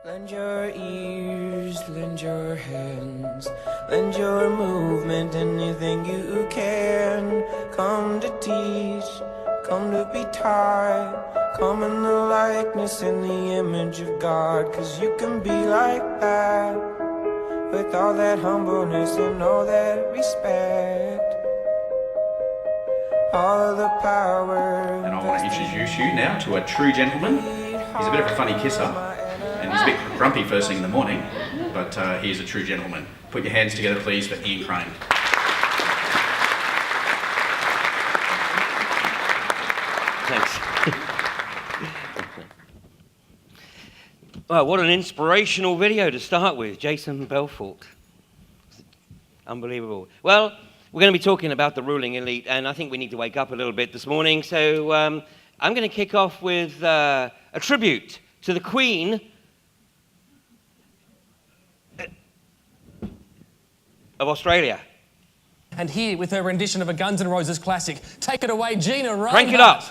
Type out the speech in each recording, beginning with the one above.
Lend your ears, lend your hands, lend your movement, anything you can. Come to teach, come to be taught, come in the likeness and the image of God. 'Cause you can be like that, with all that humbleness and all that respect. All of the power. And I want to introduce you now to a true gentleman. He's a bit of a funny kisser, and he's a bit grumpy first thing in the morning, but he's a true gentleman. Put your hands together, please, for Ian Crane. Thanks. Well, what an inspirational video to start with, Jason Belfort. Unbelievable. Well, we're going to be talking about the ruling elite, and I think we need to wake up a little bit this morning, so I'm going to kick off with a tribute to the Queen of Australia. And here with her rendition of a Guns N' Roses classic, take it away, Gina Reinhardt. Crank it up.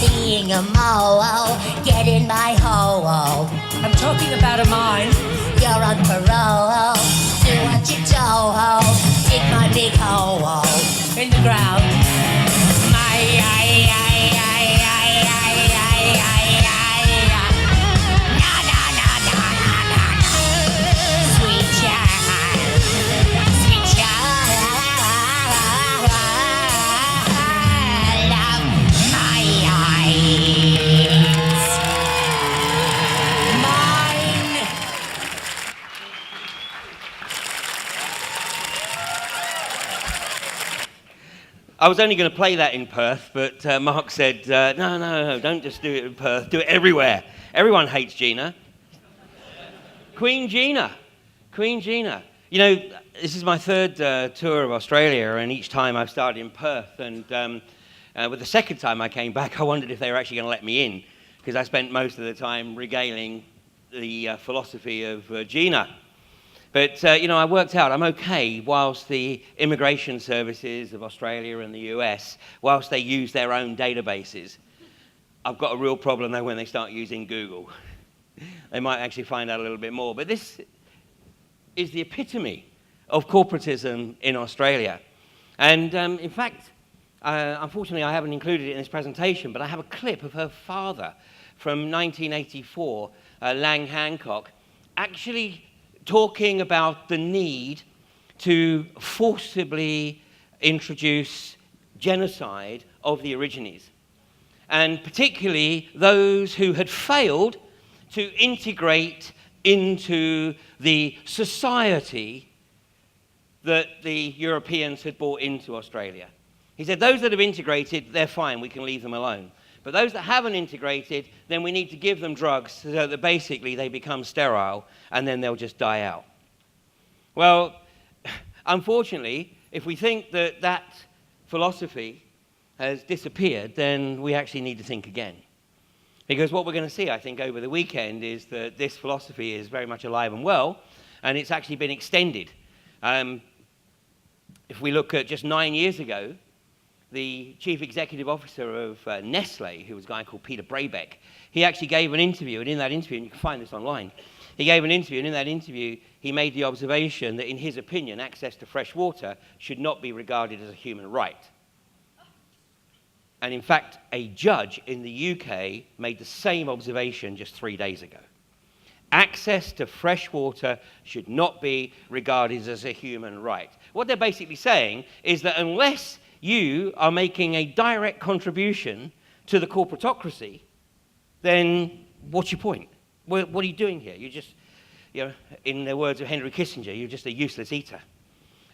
Being a mo-o, get in my ho-o. I'm talking about a mine. You're on parole, do what you do-ho. Dig my big ho-o In the ground. Sweet child, sweet child, love my eyes, mine. I was only going to play that in Perth, but Mark said, no, don't just do it in Perth, do it everywhere. Everyone hates Gina. Queen Gina. Queen Gina. You know, this is my third tour of Australia, and each time I've started in Perth, and with the second time I came back, I wondered if they were actually going to let me in, because I spent most of the time regaling the philosophy of Gina. But, you know, I worked out I'm okay whilst the immigration services of Australia and the US, whilst they use their own databases. I've got a real problem, though, when they start using Google. They might actually find out a little bit more. But this is the epitome of corporatism in Australia. And, in fact, unfortunately, I haven't included it in this presentation, but I have a clip of her father from 1984, Lang Hancock, actually talking about the need to forcibly introduce genocide of the Aborigines, and particularly those who had failed to integrate into the society that the Europeans had brought into Australia. He said, those that have integrated, they're fine, we can leave them alone. But those that haven't integrated, then we need to give them drugs so that basically they become sterile and then they'll just die out. Well, unfortunately, if we think that that philosophy has disappeared, then we actually need to think again. Because what we're going to see, I think, over the weekend is that this philosophy is very much alive and well, and it's actually been extended. If we look at just 9 years ago, the chief executive officer of Nestle, who was a guy called Peter Brabeck, he actually gave an interview, and in that interview, and you can find this online, he gave an interview, and in that interview, he made the observation that, in his opinion, access to fresh water should not be regarded as a human right. And in fact, a judge in the UK made the same observation just 3 days ago. Access to fresh water should not be regarded as a human right. What they're basically saying is that unless you are making a direct contribution to the corporatocracy, then what's your point? What are you doing here? You're just, in the words of Henry Kissinger, you're just a useless eater.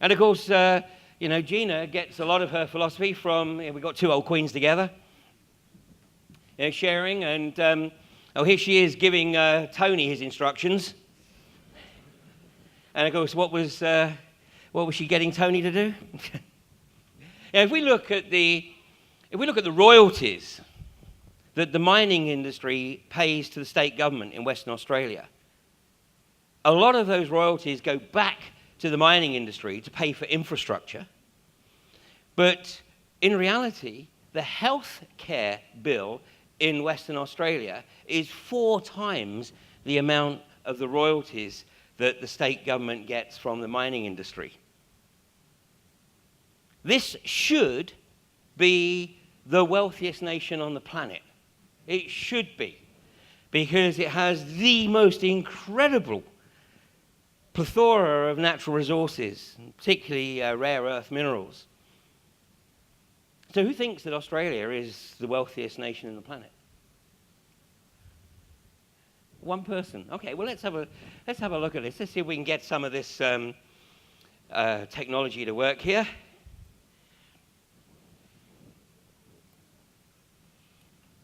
And of course, Gina gets a lot of her philosophy from, we've got two old queens together, sharing, and here she is giving Tony his instructions. And of course, what was she getting Tony to do? If we look at the royalties that the mining industry pays to the state government in Western Australia, a lot of those royalties go back to the mining industry to pay for infrastructure. But in reality, the health care bill in Western Australia is 4 times the amount of the royalties that the state government gets from the mining industry. This should be the wealthiest nation on the planet. It should be, because it has the most incredible plethora of natural resources, particularly rare earth minerals. So who thinks that Australia is the wealthiest nation on the planet? One person. Okay, well, let's have a look at this. Let's see if we can get some of this technology to work here.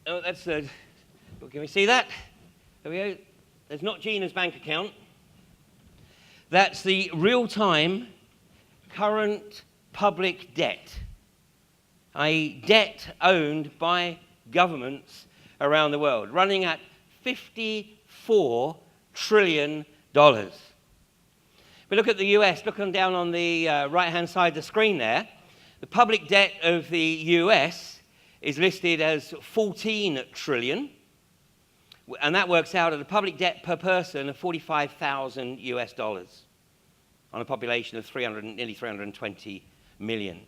Oh, can we see that? There we go. There's not Gina's bank account. That's the real-time current public debt, i.e. debt owned by governments around the world, running at $54 trillion. But look at the US, look down on the right-hand side of the screen there. The public debt of the US is listed as 14 trillion, and that works out at a public debt per person of $45,000 on a population of nearly 320 million.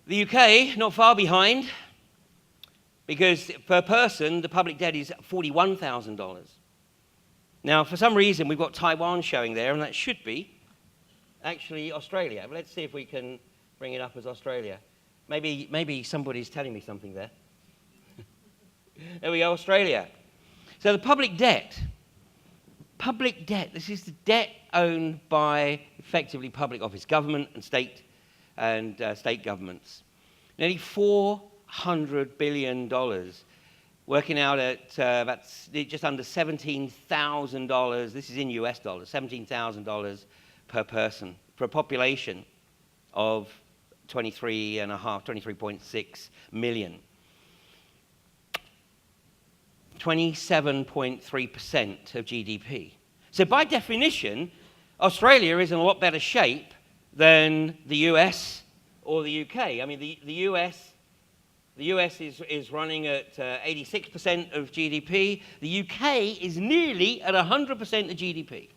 The UK, not far behind, because per person, the public debt is $41,000. Now, for some reason, we've got Taiwan showing there, and that should be actually Australia. But let's see if we can bring it up as Australia. Maybe somebody's telling me something there. There we go, Australia. So the public debt, this is the debt owned by effectively public office government and state governments. Nearly $400 billion, working out at about just under $17,000. This is in US dollars, $17,000 per person for a population of 23.6 million. 27.3% of GDP. So by definition, Australia is in a lot better shape than the US or the UK. I mean, the US is running at 86% of GDP. The UK is nearly at 100% of GDP.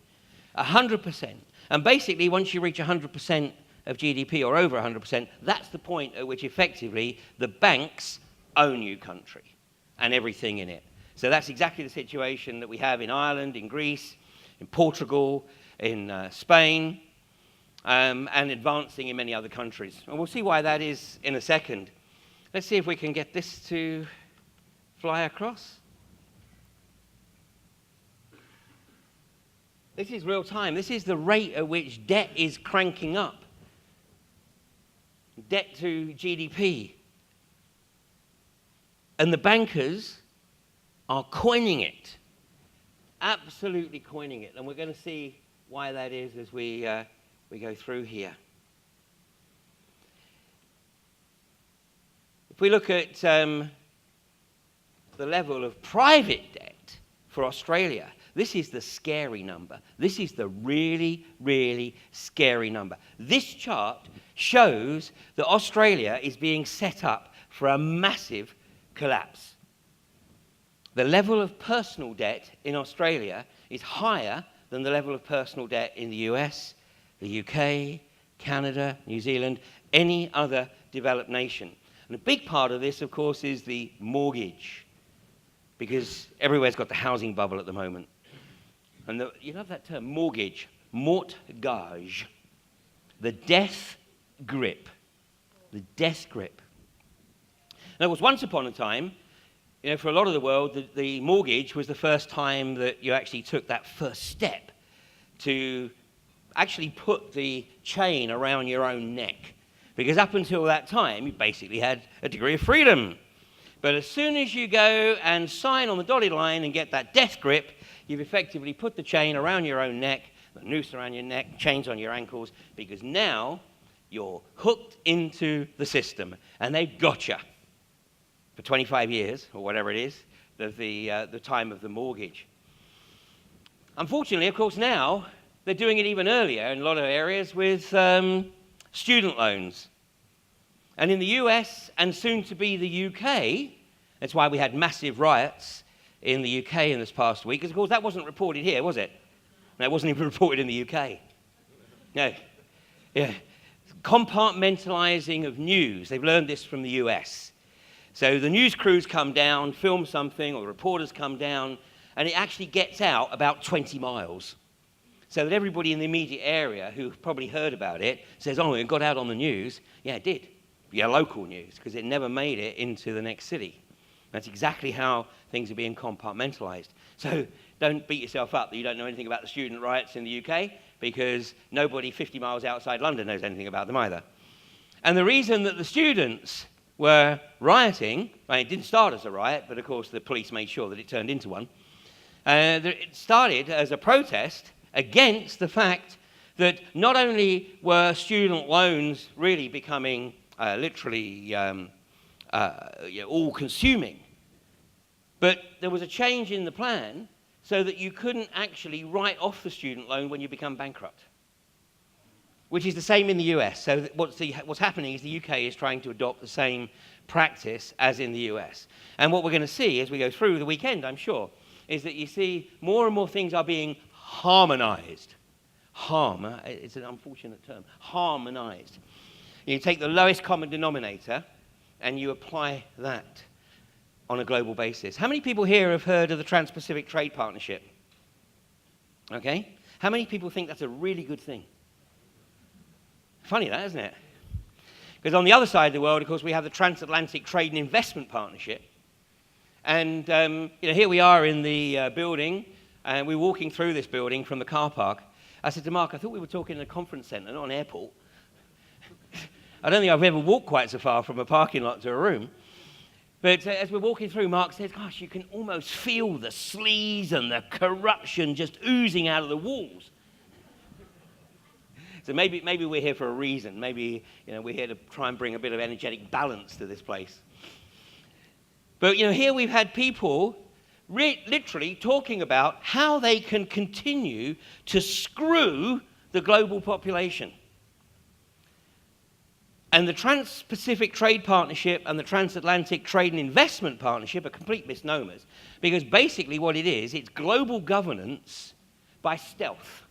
100%. And basically, once you reach 100% of GDP, or over 100%, that's the point at which effectively the banks own your country and everything in it. So that's exactly the situation that we have in Ireland, in Greece, in Portugal, in Spain, and advancing in many other countries. And we'll see why that is in a second. Let's see if we can get this to fly across. This is real time. This is the rate at which debt is cranking up. Debt to GDP. And the bankers are coining it. Absolutely coining it. And we're going to see why that is as we go through here. If we look at the level of private debt for Australia, this is the scary number. This is the really, really scary number. This chart shows that Australia is being set up for a massive collapse. The level of personal debt in Australia is higher than the level of personal debt in the US, the UK, Canada, New Zealand, any other developed nation. And a big part of this, of course, is the mortgage, because everywhere's got the housing bubble at the moment. And you love that term, mortgage, mortgage, the death grip, the death grip. Now, it was once upon a time, for a lot of the world, the mortgage was the first time that you actually took that first step to actually put the chain around your own neck. Because up until that time, you basically had a degree of freedom. But as soon as you go and sign on the dotted line and get that death grip, you've effectively put the chain around your own neck, the noose around your neck, chains on your ankles, because now you're hooked into the system, and they've got you for 25 years, or whatever it is, the time of the mortgage. Unfortunately, of course, now they're doing it even earlier in a lot of areas with student loans. And in the US, and soon to be the UK, that's why we had massive riots in the UK in this past week, because of course that wasn't reported here, was it? No, it wasn't even reported in the UK. No. Yeah. Compartmentalizing of news. They've learned this from the US. So the news crews come down, film something, or the reporters come down, and it actually gets out about 20 miles. So that everybody in the immediate area who probably heard about it says, oh, it got out on the news. Yeah, it did. Yeah, local news, because it never made it into the next city. That's exactly how things are being compartmentalized. So don't beat yourself up that you don't know anything about the student riots in the UK, because nobody 50 miles outside London knows anything about them either. And the reason that the students were rioting, well, it didn't start as a riot, but of course the police made sure that it turned into one. It started as a protest against the fact that not only were student loans really becoming literally all-consuming, but there was a change in the plan so that you couldn't actually write off the student loan when you become bankrupt, which is the same in the US. So what's happening is the UK is trying to adopt the same practice as in the US. And what we're going to see as we go through the weekend, I'm sure, is that you see more and more things are being harmonized. It's an unfortunate term, harmonized. You take the lowest common denominator and you apply that on a global basis. How many people here have heard of the Trans-Pacific Trade Partnership? Okay. How many people think that's a really good thing? Funny that, isn't it? Because on the other side of the world, of course, we have the Transatlantic Trade and Investment Partnership. And here we are in the building, and we're walking through this building from the car park. I said to Mark, I thought we were talking in a conference centre, not an airport. I don't think I've ever walked quite so far from a parking lot to a room. But as we're walking through, Mark says, gosh, you can almost feel the sleaze and the corruption just oozing out of the walls. So maybe we're here for a reason. Maybe we're here to try and bring a bit of energetic balance to this place. But here we've had people literally talking about how they can continue to screw the global population. And the Trans-Pacific Trade Partnership and the Transatlantic Trade and Investment Partnership are complete misnomers, because basically what it is, it's global governance by stealth.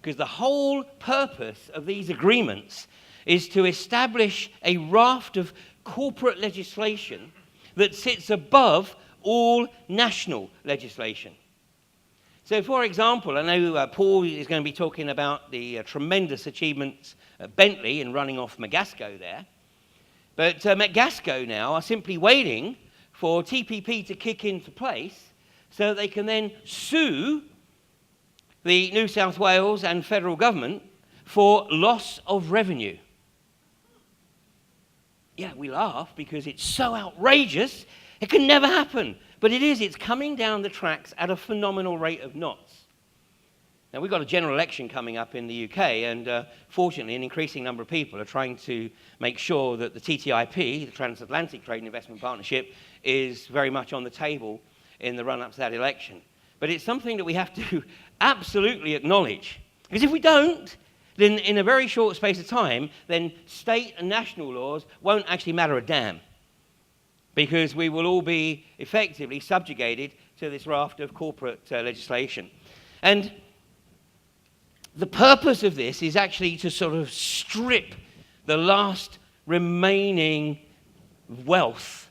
Because the whole purpose of these agreements is to establish a raft of corporate legislation that sits above all national legislation. So, for example, I know Paul is going to be talking about the tremendous achievements at Bentley in running off Magasco there. But Magasco now are simply waiting for TPP to kick into place so that they can then sue the New South Wales and federal government for loss of revenue. Yeah, we laugh because it's so outrageous, it can never happen. But it is, it's coming down the tracks at a phenomenal rate of knots. Now, we've got a general election coming up in the UK, and fortunately, an increasing number of people are trying to make sure that the TTIP, the Transatlantic Trade and Investment Partnership, is very much on the table in the run-up to that election. But it's something that we have to absolutely acknowledge. Because if we don't, then in a very short space of time, then state and national laws won't actually matter a damn. Because we will all be effectively subjugated to this raft of corporate legislation. And the purpose of this is actually to sort of strip the last remaining wealth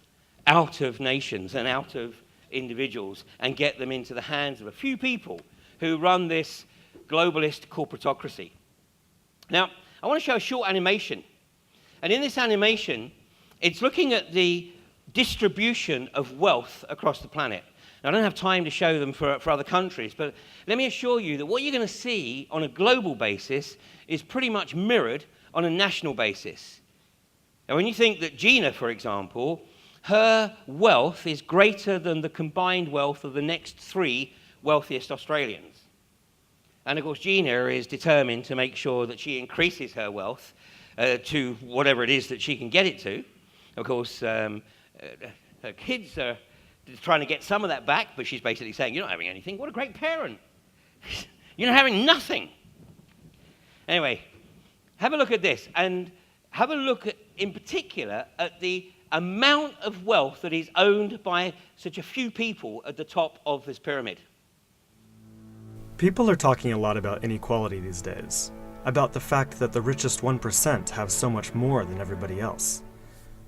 out of nations and out of individuals and get them into the hands of a few people who run this globalist corporatocracy. Now, I want to show a short animation. And in this animation, it's looking at the distribution of wealth across the planet. Now, I don't have time to show them for other countries, but let me assure you that what you're going to see on a global basis is pretty much mirrored on a national basis. Now, when you think that Gina, for example, her wealth is greater than the combined wealth of the next 3 wealthiest Australians. And of course, Gina is determined to make sure that she increases her wealth to whatever it is that she can get it to. Of course, her kids are trying to get some of that back, but she's basically saying, you're not having anything. What a great parent. You're not having nothing. Anyway, have a look at this, and have a look at, in particular, at the amount of wealth that is owned by such a few people at the top of this pyramid. People are talking a lot about inequality these days, about the fact that the richest 1% have so much more than everybody else.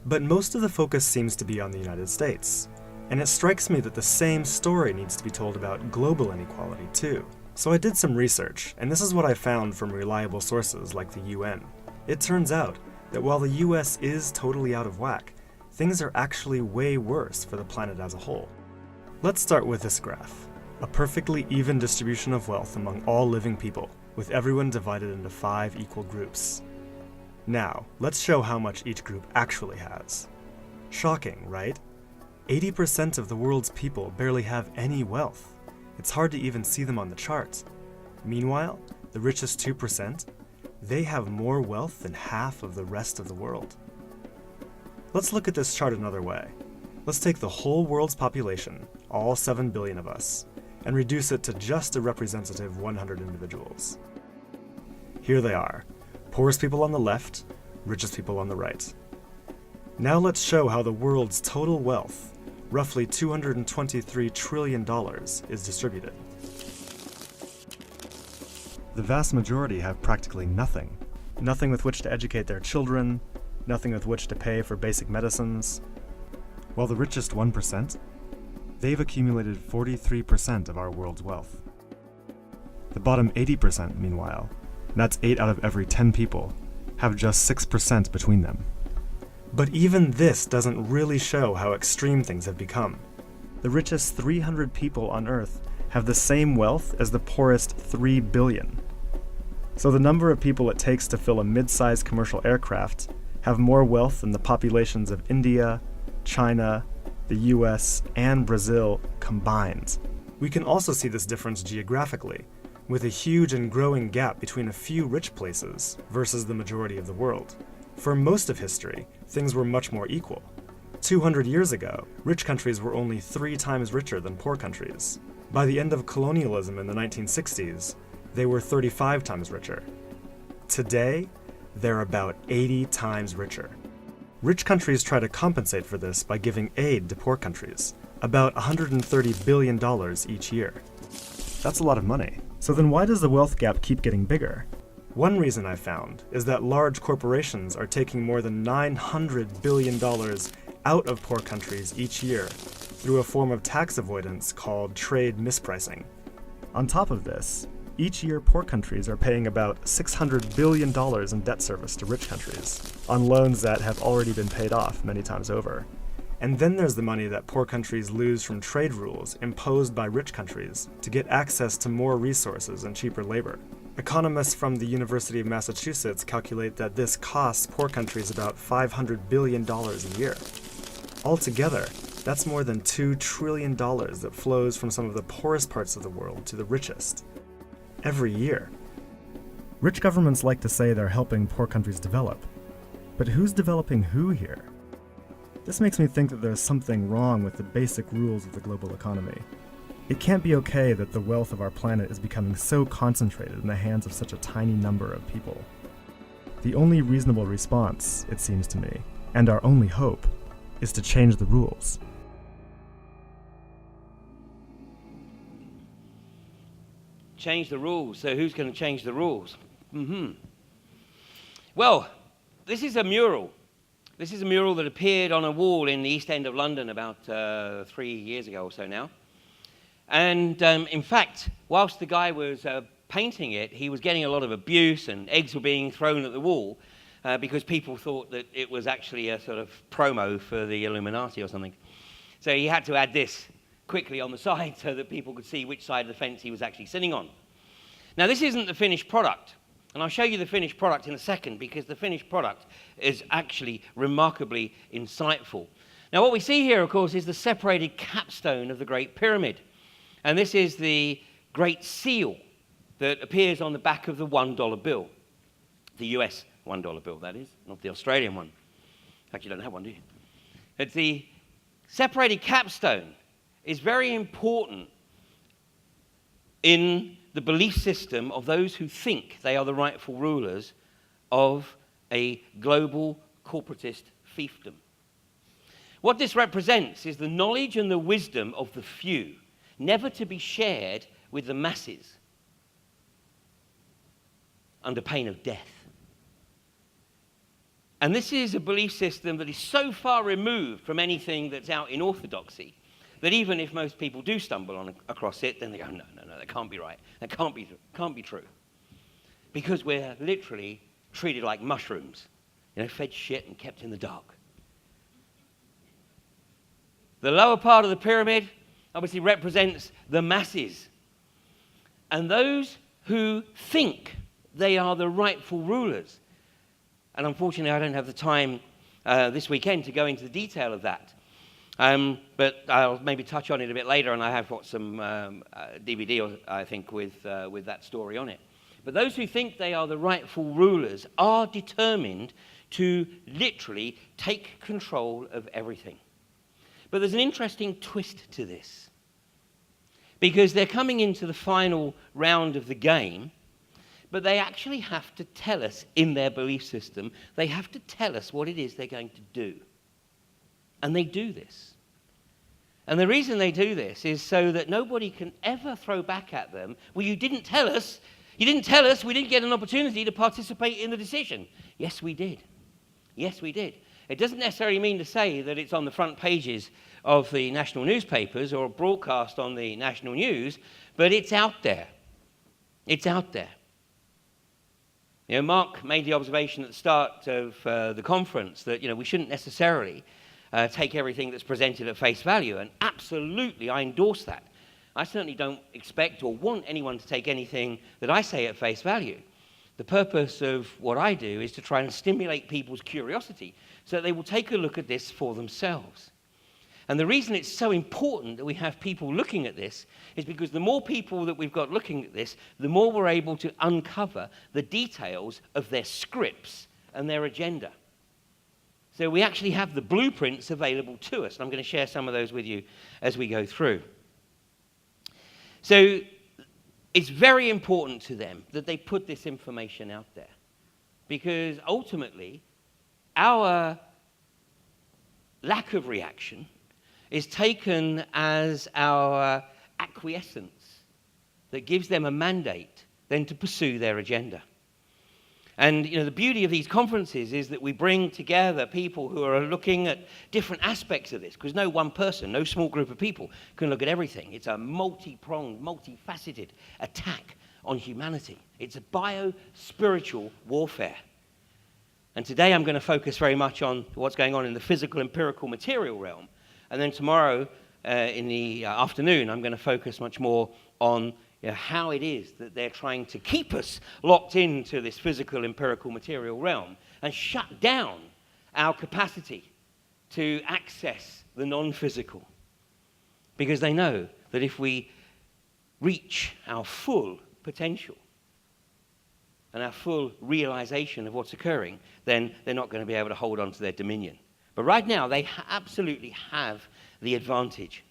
But most of the focus seems to be on the United States, and it strikes me that the same story needs to be told about global inequality too. So I did some research, and this is what I found from reliable sources like the UN. It turns out that while the US is totally out of whack, things are actually way worse for the planet as a whole. Let's start with this graph. A perfectly even distribution of wealth among all living people, with everyone divided into 5 equal groups. Now, let's show how much each group actually has. Shocking, right? 80% of the world's people barely have any wealth. It's hard to even see them on the charts. Meanwhile, the richest 2%, they have more wealth than half of the rest of the world. Let's look at this chart another way. Let's take the whole world's population, all 7 billion of us, and reduce it to just a representative 100 individuals. Here they are, poorest people on the left, richest people on the right. Now let's show how the world's total wealth, roughly $223 trillion, is distributed. The vast majority have practically nothing. Nothing with which to educate their children, nothing with which to pay for basic medicines. While the richest 1%, they've accumulated 43% of our world's wealth. The bottom 80%, meanwhile, that's 8 out of every 10 people, have just 6% between them. But even this doesn't really show how extreme things have become. The richest 300 people on Earth have the same wealth as the poorest 3 billion. So the number of people it takes to fill a mid-sized commercial aircraft have more wealth than the populations of India, China, the US, and Brazil combined. We can also see this difference geographically, with a huge and growing gap between a few rich places versus the majority of the world. For most of history, things were much more equal. 200 years ago, rich countries were only 3 times richer than poor countries. By the end of colonialism in the 1960s, they were 35 times richer. Today, they're about 80 times richer. Rich countries try to compensate for this by giving aid to poor countries, about $130 billion each year. That's a lot of money. So then why does the wealth gap keep getting bigger? One reason I found is that large corporations are taking more than $900 billion out of poor countries each year through a form of tax avoidance called trade mispricing. On top of this, each year poor countries are paying about $600 billion in debt service to rich countries, on loans that have already been paid off many times over. And then there's the money that poor countries lose from trade rules imposed by rich countries to get access to more resources and cheaper labor. Economists from the University of Massachusetts calculate that this costs poor countries about $500 billion a year. Altogether, that's more than $2 trillion that flows from some of the poorest parts of the world to the richest. every year. Rich governments like to say they're helping poor countries develop, but who's developing who here? This makes me think that there's something wrong with the basic rules of the global economy. It can't be okay that the wealth of our planet is becoming so concentrated in the hands of such a tiny number of people. The only reasonable response, it seems to me, and our only hope, is to change the rules. Change the rules. So who's going to change the rules? Well, this is a mural. This is a mural that appeared on a wall in the East End of London about 3 years ago or so now. And in fact, whilst the guy was painting it, he was getting a lot of abuse and eggs were being thrown at the wall because people thought that it was actually a sort of promo for the Illuminati or something. So he had to add this quickly on the side so that people could see which side of the fence he was actually sitting on. Now, this isn't the finished product. And I'll show you the finished product in a second because the finished product is actually remarkably insightful. Now, what we see here, of course, is the separated capstone of the Great Pyramid. And this is the Great Seal that appears on the back of the $1 bill. The US $1 bill, that is, not the Australian one. In fact, you don't have one, do you? It's the separated capstone is very important in the belief system of those who think they are the rightful rulers of a global corporatist fiefdom. What this represents is the knowledge and the wisdom of the few, never to be shared with the masses under pain of death. And this is a belief system that is so far removed from anything that's out in orthodoxy that even if most people do stumble across it, then they go, no, that can't be right. That can't be true. Because we're literally treated like mushrooms, fed shit and kept in the dark. The lower part of the pyramid obviously represents the masses. And those who think they are the rightful rulers. And unfortunately, I don't have the time this weekend to go into the detail of that. But I'll maybe touch on it a bit later, and I have got some DVD, I think, with that story on it. But those who think they are the rightful rulers are determined to literally take control of everything. But there's an interesting twist to this. Because they're coming into the final round of the game, but they actually have to tell us in their belief system, they have to tell us what it is they're going to do. And they do this. And the reason they do this is so that nobody can ever throw back at them, well, you didn't tell us, we didn't get an opportunity to participate in the decision. Yes, we did. Yes, we did. It doesn't necessarily mean to say that it's on the front pages of the national newspapers or broadcast on the national news, but it's out there. It's out there. Mark made the observation at the start of the conference that, we shouldn't necessarily take everything that's presented at face value, and absolutely, I endorse that. I certainly don't expect or want anyone to take anything that I say at face value. The purpose of what I do is to try and stimulate people's curiosity so that they will take a look at this for themselves. And the reason it's so important that we have people looking at this is because the more people that we've got looking at this, the more we're able to uncover the details of their scripts and their agenda. So we actually have the blueprints available to us, and I'm going to share some of those with you as we go through. So it's very important to them that they put this information out there, because ultimately our lack of reaction is taken as our acquiescence that gives them a mandate then to pursue their agenda. And the beauty of these conferences is that we bring together people who are looking at different aspects of this, because no one person, no small group of people can look at everything. It's a multi-pronged, multifaceted attack on humanity. It's a bio-spiritual warfare. And today I'm going to focus very much on what's going on in the physical, empirical, material realm. And then tomorrow in the afternoon, I'm going to focus much more on how it is that they're trying to keep us locked into this physical, empirical, material realm and shut down our capacity to access the non-physical. Because they know that if we reach our full potential and our full realization of what's occurring, then they're not going to be able to hold on to their dominion. But right now, they absolutely have the advantage.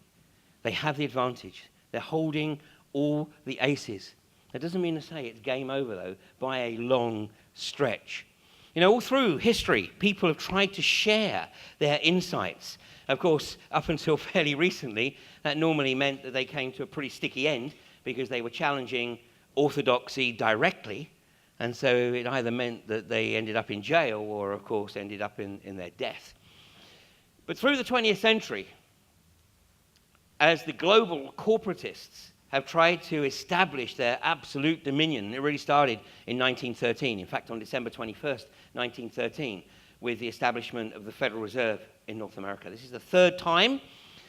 They have the advantage. They're holding all the aces. That doesn't mean to say it's game over, though, by a long stretch. You know, all through history, people have tried to share their insights. Of course, up until fairly recently, that normally meant that they came to a pretty sticky end because they were challenging orthodoxy directly. And so it either meant that they ended up in jail or, of course, ended up in their death. But through the 20th century, as the global corporatists have tried to establish their absolute dominion, and it really started in 1913, in fact on December 21st, 1913, with the establishment of the Federal Reserve in North America. This is the third time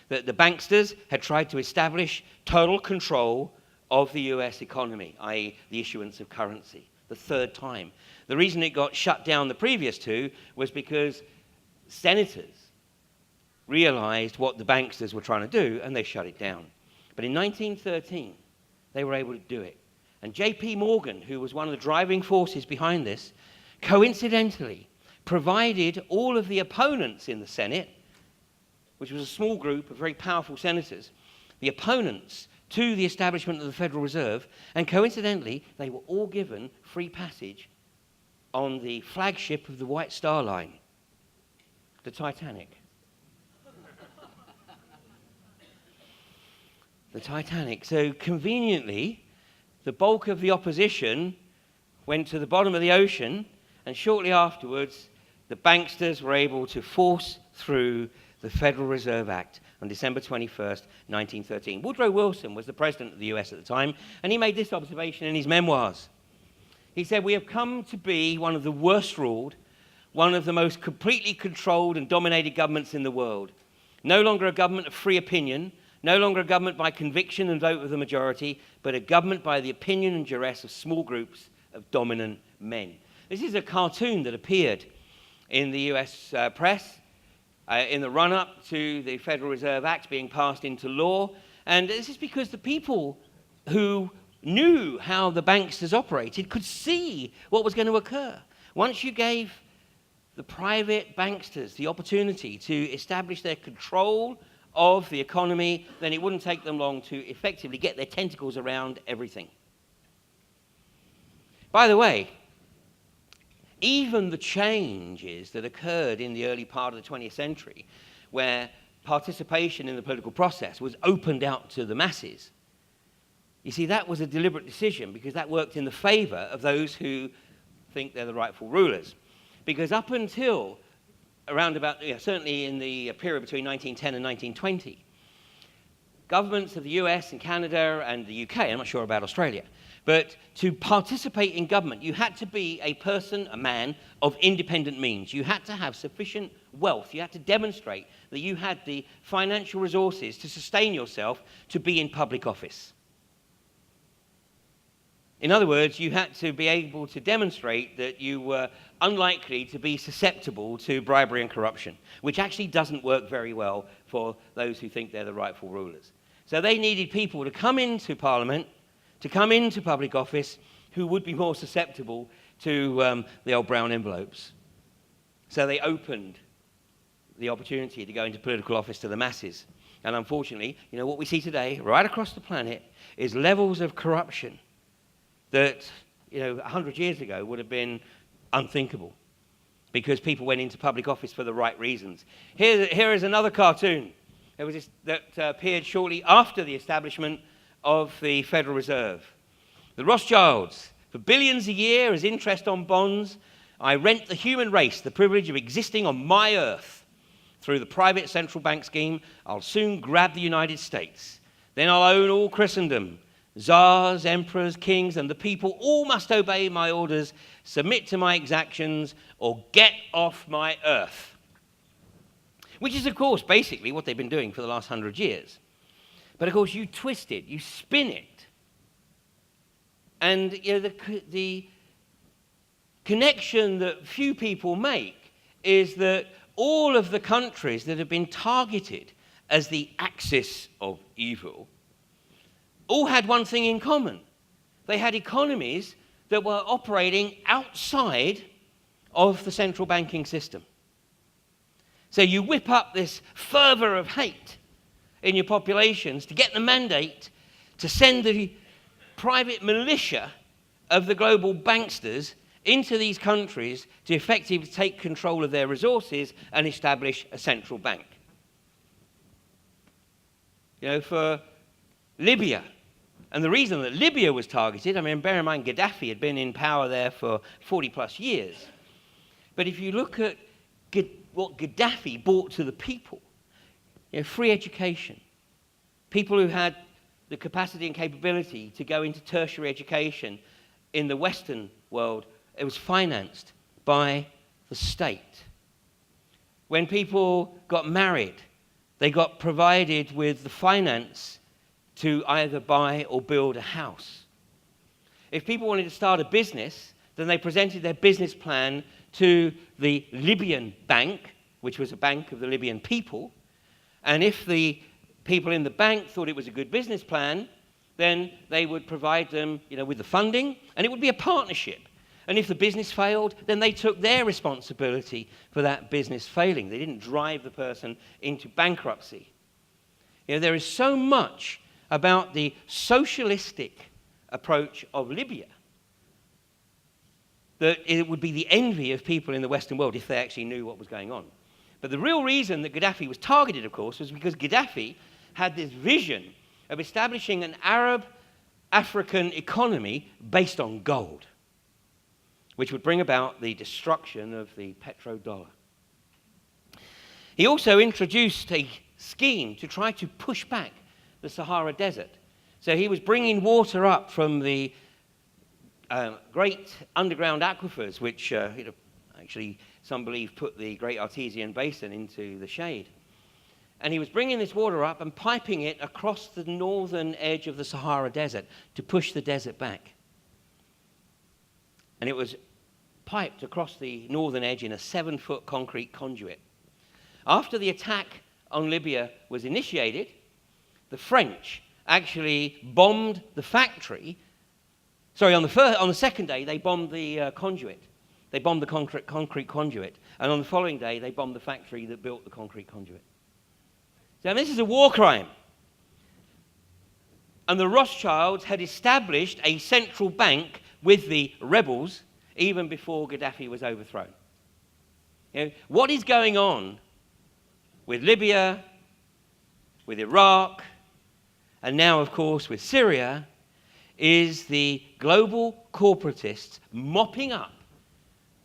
that the banksters had tried to establish total control of the US economy, i.e. the issuance of currency. The third time. The reason it got shut down the previous two was because senators realized what the banksters were trying to do and they shut it down. But in 1913, they were able to do it. And J.P. Morgan, who was one of the driving forces behind this, coincidentally provided all of the opponents in the Senate, which was a small group of very powerful senators, the opponents to the establishment of the Federal Reserve, and coincidentally, they were all given free passage on the flagship of the White Star Line, the Titanic. The Titanic. So conveniently, the bulk of the opposition went to the bottom of the ocean, and shortly afterwards, the banksters were able to force through the Federal Reserve Act on December 21st, 1913. Woodrow Wilson was the president of the US at the time, and he made this observation in his memoirs. He said, "We have come to be one of the worst ruled, one of the most completely controlled and dominated governments in the world. No longer a government of free opinion, no longer a government by conviction and vote of the majority, but a government by the opinion and duress of small groups of dominant men." This is a cartoon that appeared in the US press in the run-up to the Federal Reserve Act being passed into law. And this is because the people who knew how the banksters operated could see what was going to occur. Once you gave the private banksters the opportunity to establish their control of the economy, then it wouldn't take them long to effectively get their tentacles around everything. By the way, even the changes that occurred in the early part of the 20th century, where participation in the political process was opened out to the masses, you see, that was a deliberate decision because that worked in the favor of those who think they're the rightful rulers. Because up until around about, certainly in the period between 1910 and 1920, governments of the US and Canada and the UK, I'm not sure about Australia, but to participate in government, you had to be a person, a man, of independent means. You had to have sufficient wealth. You had to demonstrate that you had the financial resources to sustain yourself to be in public office. In other words, you had to be able to demonstrate that you were unlikely to be susceptible to bribery and corruption, which actually doesn't work very well for those who think they're the rightful rulers. So they needed people to come into Parliament, to come into public office, who would be more susceptible to the old brown envelopes. So they opened the opportunity to go into political office to the masses. And unfortunately, what we see today, right across the planet, is levels of corruption that, 100 years ago would have been unthinkable because people went into public office for the right reasons. Here is another cartoon. It was that appeared shortly after the establishment of the Federal Reserve. The Rothschilds, for billions a year as interest on bonds, I rent the human race the privilege of existing on my earth. Through the private central bank scheme, I'll soon grab the United States. Then I'll own all Christendom. Tsars, emperors, kings, and the people all must obey my orders, submit to my exactions, or get off my earth. Which is, of course, basically what they've been doing for the last 100 years. But, of course, you twist it, you spin it. And the connection that few people make is that all of the countries that have been targeted as the axis of evil all had one thing in common. They had economies that were operating outside of the central banking system. So you whip up this fervor of hate in your populations to get the mandate to send the private militia of the global banksters into these countries to effectively take control of their resources and establish a central bank. You know, for Libya, and the reason that Libya was targeted, I mean, bear in mind Gaddafi had been in power there for 40 plus years. But if you look at what Gaddafi brought to the people, you know, free education, people who had the capacity and capability to go into tertiary education in the Western world, it was financed by the state. When people got married, they got provided with the finance to either buy or build a house. If people wanted to start a business, then they presented their business plan to the Libyan bank, which was a bank of the Libyan people. And if the people in the bank thought it was a good business plan, then they would provide them, you know, with the funding, and it would be a partnership. And if the business failed, then they took their responsibility for that business failing. They didn't drive the person into bankruptcy. You know, there is so much about the socialistic approach of Libya that it would be the envy of people in the Western world if they actually knew what was going on. But the real reason that Gaddafi was targeted, of course, was because Gaddafi had this vision of establishing an Arab-African economy based on gold, which would bring about the destruction of the petrodollar. He also introduced a scheme to try to push back the Sahara Desert. So he was bringing water up from the great underground aquifers, which actually some believe put the Great Artesian Basin into the shade. And he was bringing this water up and piping it across the northern edge of the Sahara Desert to push the desert back. And it was piped across the northern edge in a 7-foot concrete conduit. After the attack on Libya was initiated, the French actually bombed the factory. Sorry, on the second day, they bombed the conduit. They bombed the concrete conduit. And on the following day, they bombed the factory that built the concrete conduit. So this is a war crime. And the Rothschilds had established a central bank with the rebels even before Gaddafi was overthrown. You know, what is going on with Libya, with Iraq, and now, of course, with Syria, is the global corporatists mopping up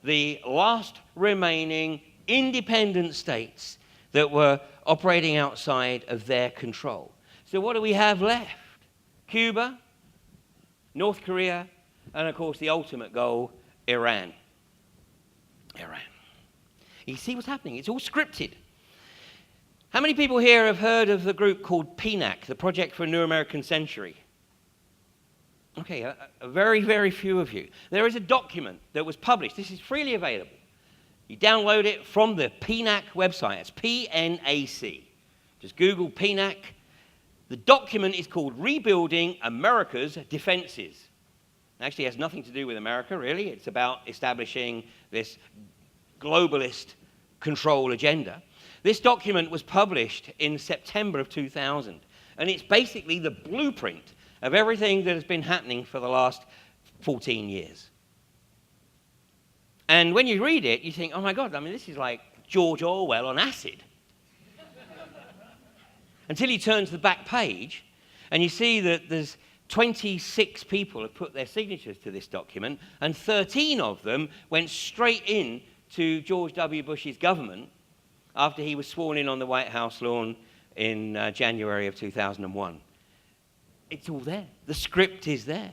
the last remaining independent states that were operating outside of their control. So what do we have left? Cuba, North Korea, and, of course, the ultimate goal, Iran. Iran. You see what's happening? It's all scripted. How many people here have heard of the group called PNAC, the Project for a New American Century? Okay, a very, very few of you. There is a document that was published. This is freely available. You download it from the PNAC website. It's PNAC. Just Google PNAC. The document is called Rebuilding America's Defenses. It actually has nothing to do with America, really. It's about establishing this globalist control agenda. This document was published in September of 2000, and it's basically the blueprint of everything that has been happening for the last 14 years. And when you read it, you think, oh my God, I mean, this is like George Orwell on acid. Until you turn to the back page, and you see that there's 26 people have put their signatures to this document, and 13 of them went straight in to George W. Bush's government after he was sworn in on the White House lawn in January of 2001. It's all there. The script is there.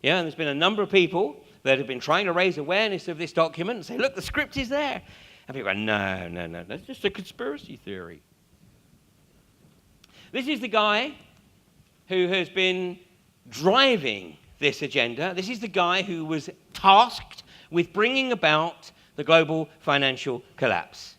Yeah, and there's been a number of people that have been trying to raise awareness of this document and say, look, the script is there. And people go, no, that's just a conspiracy theory. This is the guy who has been driving this agenda. This is the guy who was tasked with bringing about the global financial collapse.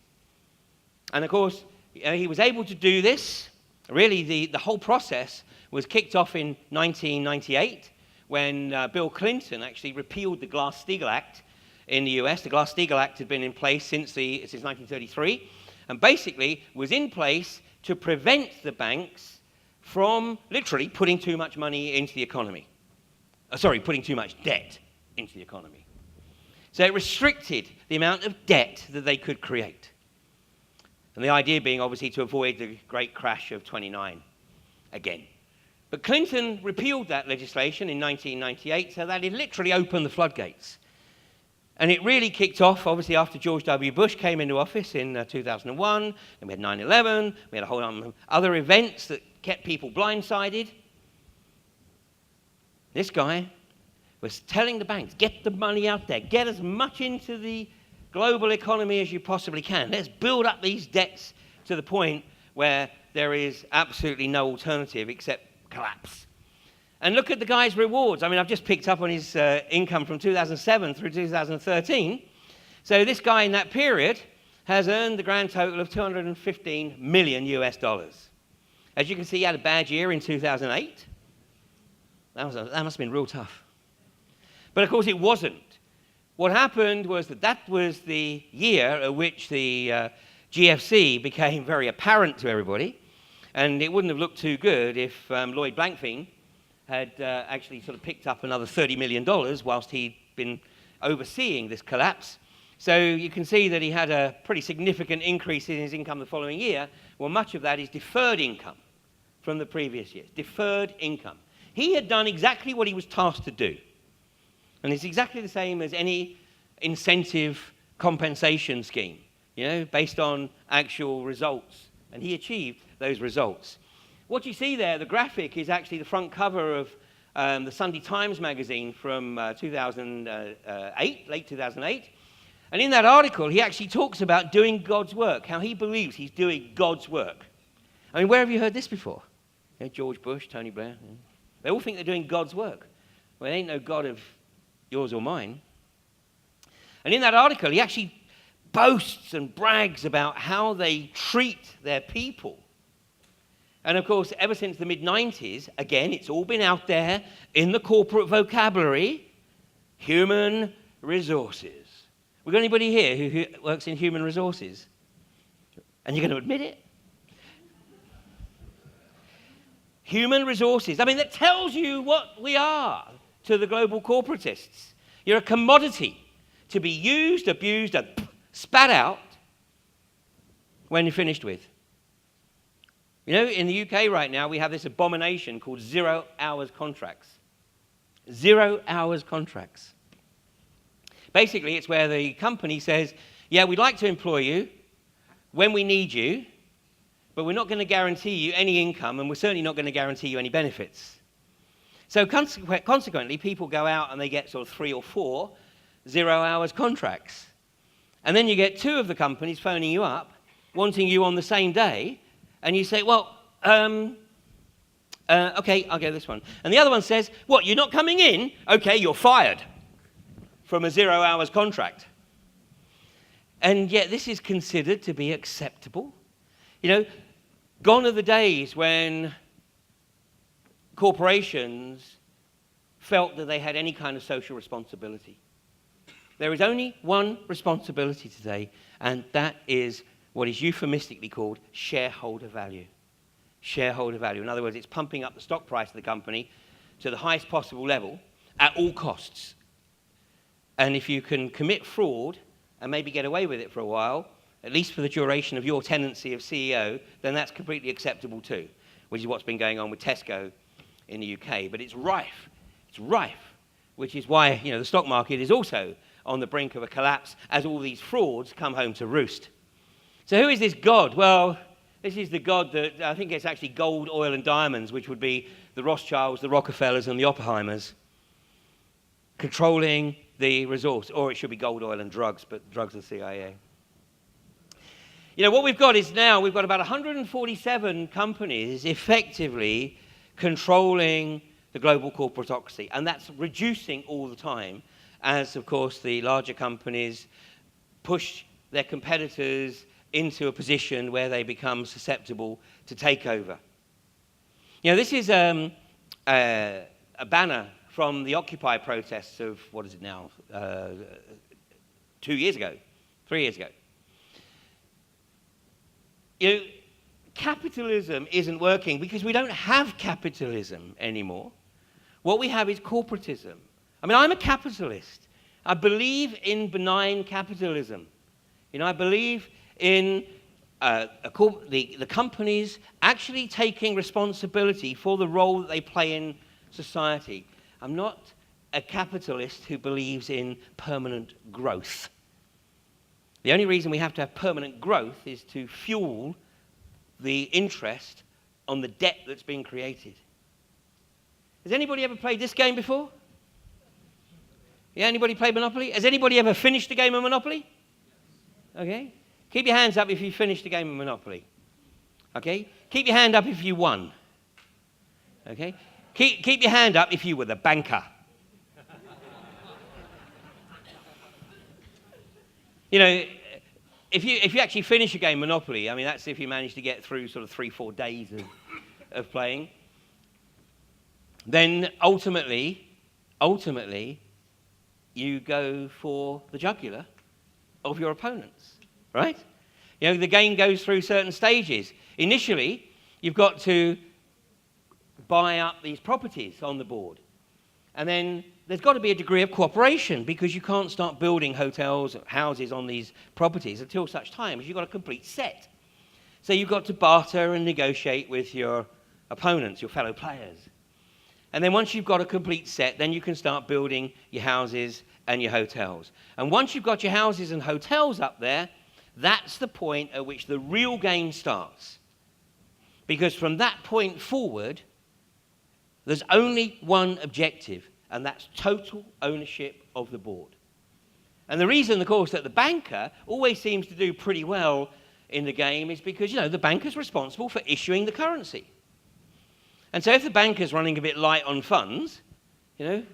And of course, he was able to do this. Really, the whole process was kicked off in 1998 when Bill Clinton actually repealed the Glass-Steagall Act in the US. The Glass-Steagall Act had been in place since 1933, and basically was in place to prevent the banks from literally putting too much money into the economy. Putting too much debt into the economy. So it restricted the amount of debt that they could create. And the idea being, obviously, to avoid the great crash of 29 again. But Clinton repealed that legislation in 1998, so that it literally opened the floodgates. And it really kicked off, obviously, after George W. Bush came into office in 2001, and we had 9/11, we had a whole lot of other events that kept people blindsided. This guy was telling the banks, get the money out there, get as much into the global economy as you possibly can. Let's build up these debts to the point where there is absolutely no alternative except collapse. And look at the guy's rewards. I mean, I've just picked up on his income from 2007 through 2013. So this guy in that period has earned the grand total of $215 million US. As you can see, he had a bad year in 2008. That must have been real tough. But of course it wasn't. What happened was that was the year at which the GFC became very apparent to everybody, and it wouldn't have looked too good if Lloyd Blankfein had actually sort of picked up another $30 million whilst he'd been overseeing this collapse. So you can see that he had a pretty significant increase in his income the following year. Well, much of that is deferred income from the previous years. Deferred income. He had done exactly what he was tasked to do. And it's exactly the same as any incentive compensation scheme, based on actual results. And he achieved those results. What you see there, the graphic, is actually the front cover of the Sunday Times magazine from 2008, late 2008. And in that article, he actually talks about doing God's work, how he believes he's doing God's work. I mean, where have you heard this before? George Bush, Tony Blair. They all think they're doing God's work. Well, it ain't no God of yours or mine. And in that article, he actually boasts and brags about how they treat their people. And of course, ever since the mid-90s, again, it's all been out there in the corporate vocabulary, human resources. We got anybody here who works in human resources? And you're going to admit it? Human resources. I mean, that tells you what we are to the global corporatists. You're a commodity to be used, abused, and spat out when you're finished with. In the UK right now, we have this abomination called 0 hours contracts. 0 hours contracts. Basically, it's where the company says, yeah, we'd like to employ you when we need you, but we're not going to guarantee you any income, and we're certainly not going to guarantee you any benefits. So consequently, people go out and they get sort of 3 or 4 0 hours contracts. And then you get 2 of the companies phoning you up, wanting you on the same day, and you say, well, okay, I'll go this one. And the other one says, what, you're not coming in? Okay, you're fired from a 0 hours contract. And yet this is considered to be acceptable. Gone are the days when corporations felt that they had any kind of social responsibility. There is only one responsibility today, and that is what is euphemistically called shareholder value. Shareholder value. In other words, it's pumping up the stock price of the company to the highest possible level at all costs. And if you can commit fraud and maybe get away with it for a while, at least for the duration of your tenancy of CEO, then that's completely acceptable too, which is what's been going on with Tesco in the UK. But it's rife, which is why the stock market is also on the brink of a collapse as all these frauds come home to roost. So who is this God? Well, this is the God that I think it's actually gold, oil, and diamonds, which would be the Rothschilds, the Rockefellers, and the Oppenheimers, controlling the resource. Or it should be gold, oil, and drugs, but drugs are the CIA. What we've got is now we've got about 147 companies effectively controlling the global corporatocracy, and that's reducing all the time as, of course, the larger companies push their competitors into a position where they become susceptible to takeover. This is a banner from the Occupy protests of, what is it now, 2 years ago, 3 years ago. You know, capitalism isn't working because we don't have capitalism anymore. What we have is corporatism. I mean, I'm a capitalist. I believe in benign capitalism. You know, I believe in the companies actually taking responsibility for the role that they play in society. I'm not a capitalist who believes in permanent growth. The only reason we have to have permanent growth is to fuel the interest on the debt that's being created. Has anybody ever played this game before? Yeah, anybody played Monopoly? Has anybody ever finished a game of Monopoly? Okay. Keep your hands up if you finished a game of Monopoly. Okay. Keep your hand up if you won. Okay. Keep your hand up if you were the banker. You know, if you actually finish a game of Monopoly, I mean, that's if you manage to get through sort of 3-4 days of playing, then ultimately, you go for the jugular of your opponents, right? You know, the game goes through certain stages. Initially, you've got to buy up these properties on the board. And then there's got to be a degree of cooperation because you can't start building hotels or houses on these properties until such time as you've got a complete set. So you've got to barter and negotiate with your opponents, your fellow players. And then once you've got a complete set, then you can start building your houses and your hotels. And once you've got your houses and hotels up there, that's the point at which the real game starts. Because from that point forward, there's only one objective, and that's total ownership of the board. And the reason, of course, that the banker always seems to do pretty well in the game is because, you know, the banker's responsible for issuing the currency. And so if the banker's running a bit light on funds, you know,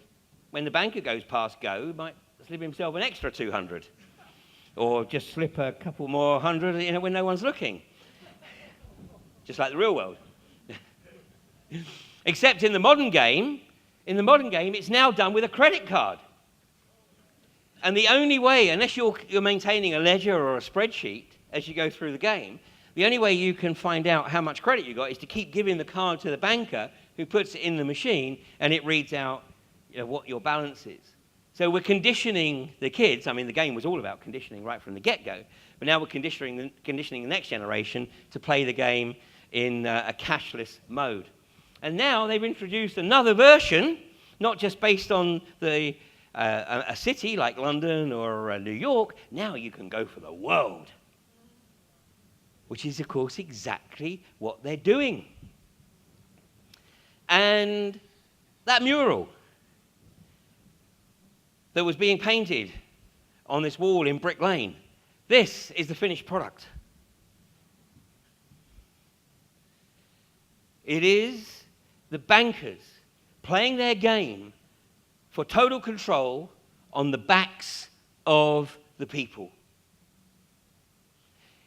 when the banker goes past go, he might slip himself an extra 200. Or just slip a couple more hundred, you know, when no one's looking. Just like the real world. Except in the modern game, it's now done with a credit card. And the only way, unless you're maintaining a ledger or a spreadsheet as you go through the game, the only way you can find out how much credit you got is to keep giving the card to the banker who puts it in the machine and it reads out, you know, what your balance is. So we're conditioning the kids. I mean, the game was all about conditioning right from the get-go. But now we're conditioning the next generation to play the game in a cashless mode. And now they've introduced another version, not just based on a city like London or New York. Now you can go for the world, which is, of course, exactly what they're doing. And that mural that was being painted on this wall in Brick Lane, this is the finished product. It is the bankers playing their game for total control on the backs of the people.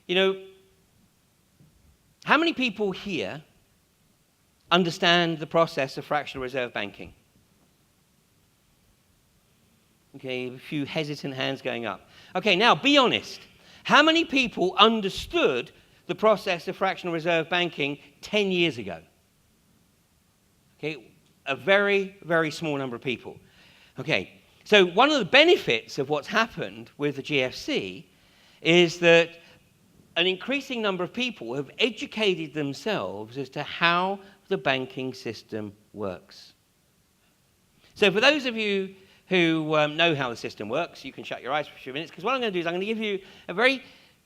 You know, how many people here understand the process of fractional reserve banking? Okay, a few hesitant hands going up. Okay, now be honest. How many people understood the process of fractional reserve banking 10 years ago? Okay, a very, very small number of people. Okay, so one of the benefits of what's happened with the GFC is that an increasing number of people have educated themselves as to how the banking system works. So for those of you who know how the system works, you can shut your eyes for a few minutes, because what I'm going to do is I'm going to give you a very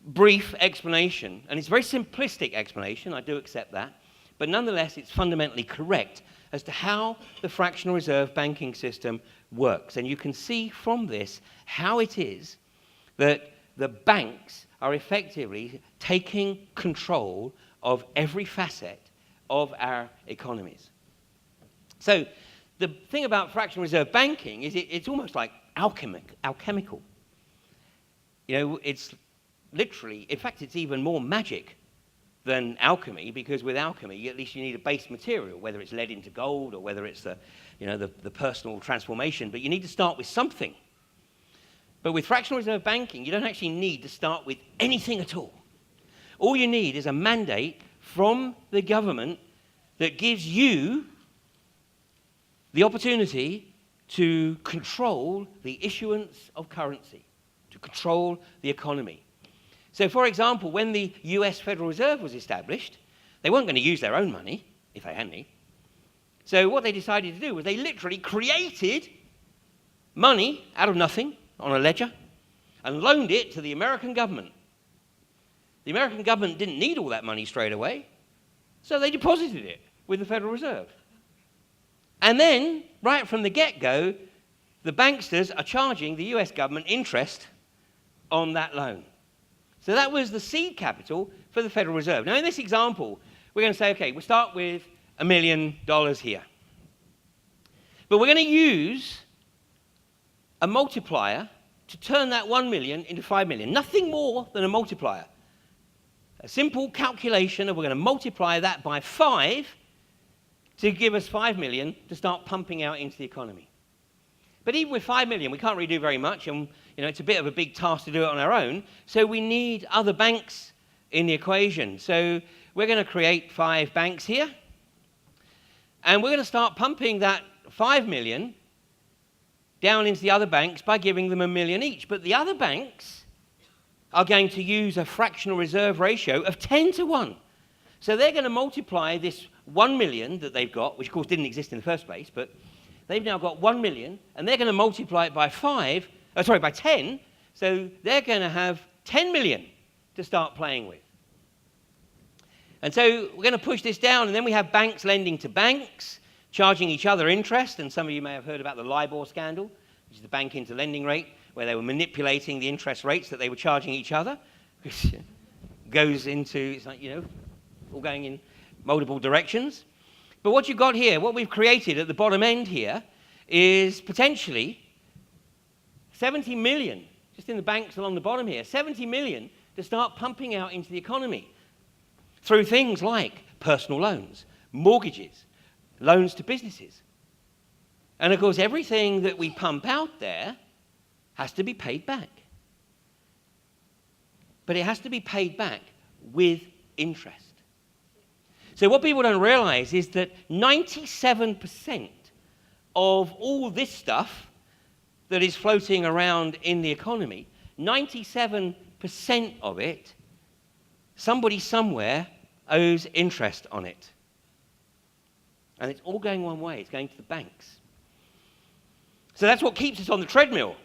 brief explanation, and it's a very simplistic explanation, I do accept that, but nonetheless it's fundamentally correct as to how the fractional reserve banking system works. And you can see from this how it is that the banks are effectively taking control of every facet of our economies. So the thing about fractional reserve banking is it's almost like alchemical. You know, it's literally, in fact, it's even more magic than alchemy, because with alchemy, at least you need a base material, whether it's lead into gold or whether it's the personal transformation, but you need to start with something. But with fractional reserve banking, you don't actually need to start with anything at all. All you need is a mandate from the government that gives you the opportunity to control the issuance of currency, to control the economy. So, for example, when the US Federal Reserve was established, they weren't going to use their own money, if they had any. So what they decided to do was they literally created money out of nothing on a ledger and loaned it to the American government. The American government didn't need all that money straight away, so they deposited it with the Federal Reserve. And then, right from the get-go, the banksters are charging the US government interest on that loan. So that was the seed capital for the Federal Reserve. Now, in this example, we're going to say, okay, we'll start with $1 million here. But we're going to use a multiplier to turn that 1 million into 5 million. Nothing more than a multiplier. A simple calculation of we're going to multiply that by 5 to give us 5 million to start pumping out into the economy. But even with 5 million, we can't really do very much, and it's a bit of a big task to do it on our own, so we need other banks in the equation. So we're going to create 5 banks here, and we're going to start pumping that 5 million down into the other banks by giving them $1 million each. But the other banks are going to use a fractional reserve ratio of 10 to 1. So they're going to multiply this 1 million that they've got, which of course didn't exist in the first place, but they've now got 1 million, and they're going to multiply it by 10, so they're going to have 10 million to start playing with. And so we're going to push this down, and then we have banks lending to banks, charging each other interest, and some of you may have heard about the LIBOR scandal, which is the bank into lending rate, where they were manipulating the interest rates that they were charging each other, which goes into, it's like, all going in multiple directions. But what you've got here, what we've created at the bottom end here, is potentially 70 million, just in the banks along the bottom here, 70 million to start pumping out into the economy through things like personal loans, mortgages, loans to businesses. And of course, everything that we pump out there has to be paid back. But it has to be paid back with interest. So what people don't realize is that 97% of all this stuff that is floating around in the economy, 97% of it, somebody somewhere owes interest on it. And it's all going one way. It's going to the banks. So that's what keeps us on the treadmill.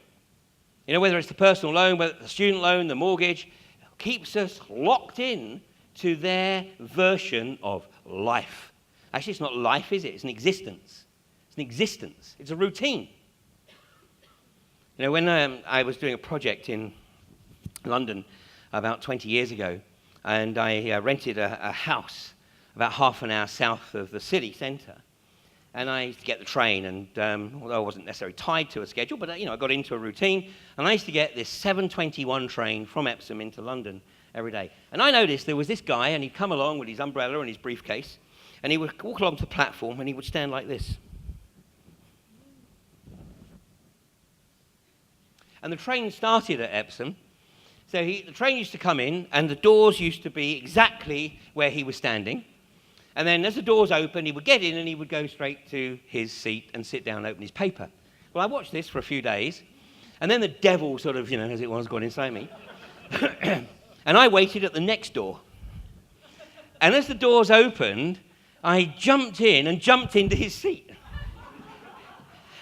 Whether it's the personal loan, whether it's the student loan, the mortgage, it keeps us locked in to their version of life. Actually, it's not life, is it? It's an existence. It's an existence. It's a routine. When I was doing a project in London about 20 years ago, and I rented a house about half an hour south of the city centre, and I used to get the train, and although I wasn't necessarily tied to a schedule, but I got into a routine, and I used to get this 7:21 train from Epsom into London every day. And I noticed there was this guy, and he'd come along with his umbrella and his briefcase, and he would walk along to the platform, and he would stand like this. And the train started at Epsom, so the train used to come in, and the doors used to be exactly where he was standing. And then as the doors opened, he would get in and he would go straight to his seat and sit down and open his paper. Well, I watched this for a few days, and then the devil sort of, as it was, got inside me. And I waited at the next door. And as the doors opened, I jumped in and jumped into his seat.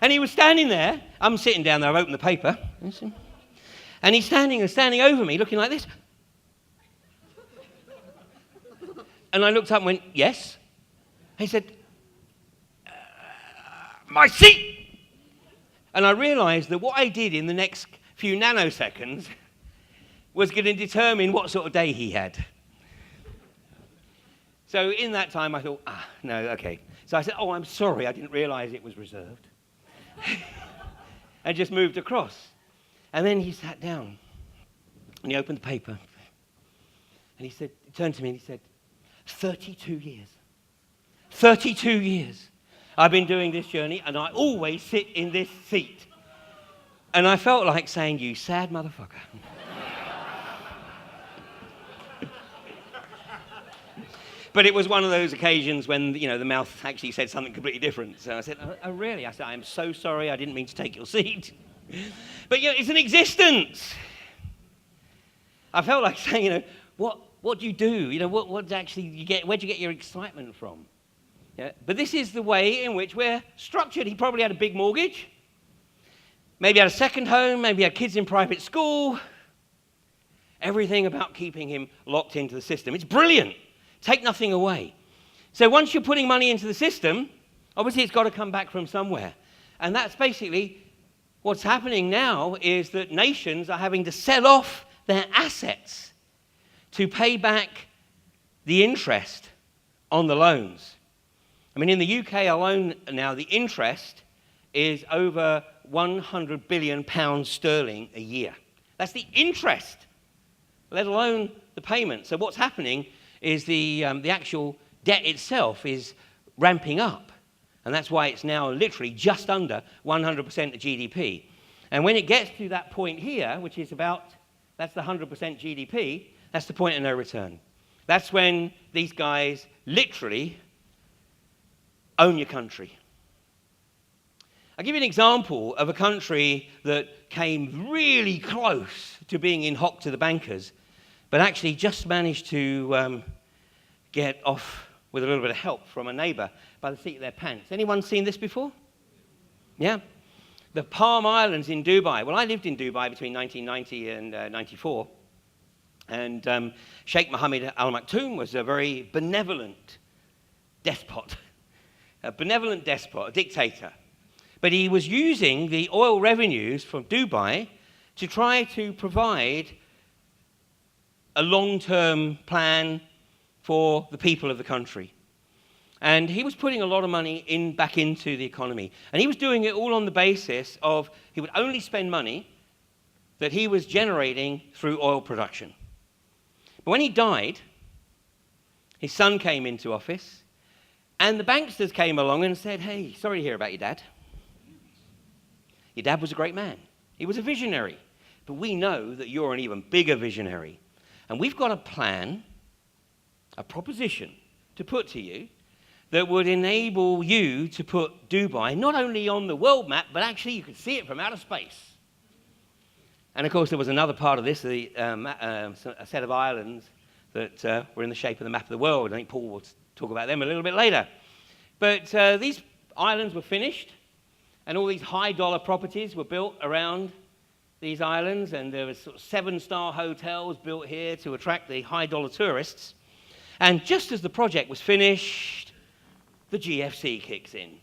And he was standing there. I'm sitting down there, I've opened the paper. And he's standing over me, looking like this. And I looked up and went, yes. He said, my seat! And I realized that what I did in the next few nanoseconds was going to determine what sort of day he had. So in that time, I thought, no, okay. So I said, I'm sorry, I didn't realize it was reserved. And just moved across. And then he sat down, and he opened the paper. And he turned to me and he said, 32 years. 32 years I've been doing this journey, and I always sit in this seat. And I felt like saying, you sad motherfucker. But it was one of those occasions when, the mouth actually said something completely different. So I said, oh really? I said, I'm so sorry, I didn't mean to take your seat. But, it's an existence. I felt like saying, what do you do? What actually you get? Where do you get your excitement from? Yeah? But this is the way in which we're structured. He probably had a big mortgage. Maybe had a second home. Maybe had kids in private school. Everything about keeping him locked into the system. It's brilliant. Take nothing away. So once you're putting money into the system, obviously it's got to come back from somewhere. And that's basically what's happening now, is that nations are having to sell off their assets to pay back the interest on the loans. I mean, in the UK alone now, the interest is over £100 billion sterling a year. That's the interest, let alone the payment. So what's happening is the actual debt itself is ramping up. And that's why it's now literally just under 100% of GDP. And when it gets to that point here, which is that's the 100% GDP, that's the point of no return. That's when these guys literally own your country. I'll give you an example of a country that came really close to being in hock to the bankers, but actually just managed to get off with a little bit of help from a neighbour by the seat of their pants. Anyone seen this before? Yeah? The Palm Islands in Dubai. Well, I lived in Dubai between 1990 and 94. And Sheikh Mohammed Al Maktoum was a very benevolent despot. A benevolent despot, a dictator. But he was using the oil revenues from Dubai to try to provide a long-term plan for the people of the country. And he was putting a lot of money back into the economy. And he was doing it all on the basis of he would only spend money that he was generating through oil production. But when he died, his son came into office, and the banksters came along and said, hey, sorry to hear about your dad. Your dad was a great man. He was a visionary. But we know that you're an even bigger visionary. And we've got a plan, a proposition to put to you that would enable you to put Dubai not only on the world map, but actually you could see it from outer space. And of course, there was another part of this, a set of islands that were in the shape of the map of the world. I think Paul will talk about them a little bit later. But these islands were finished, and all these high-dollar properties were built around these islands, and there were sort of 7-star hotels built here to attract the high-dollar tourists. And just as the project was finished, the GFC kicks in.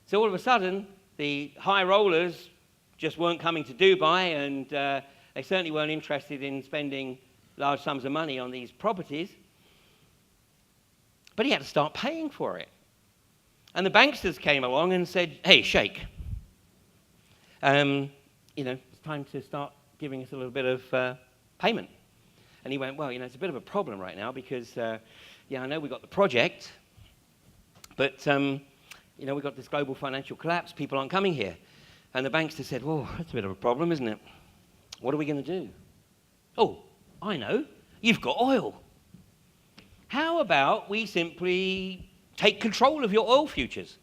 So all of a sudden, the high rollers just weren't coming to Dubai, and they certainly weren't interested in spending large sums of money on these properties. But he had to start paying for it. And the banksters came along and said, hey, Sheikh, it's time to start giving us a little bit of payment. And he went, well, it's a bit of a problem right now because, I know we got the project, but, we've got this global financial collapse. People aren't coming here. And the bankster said, well, that's a bit of a problem, isn't it? What are we going to do? Oh, I know. You've got oil. How about we simply take control of your oil futures?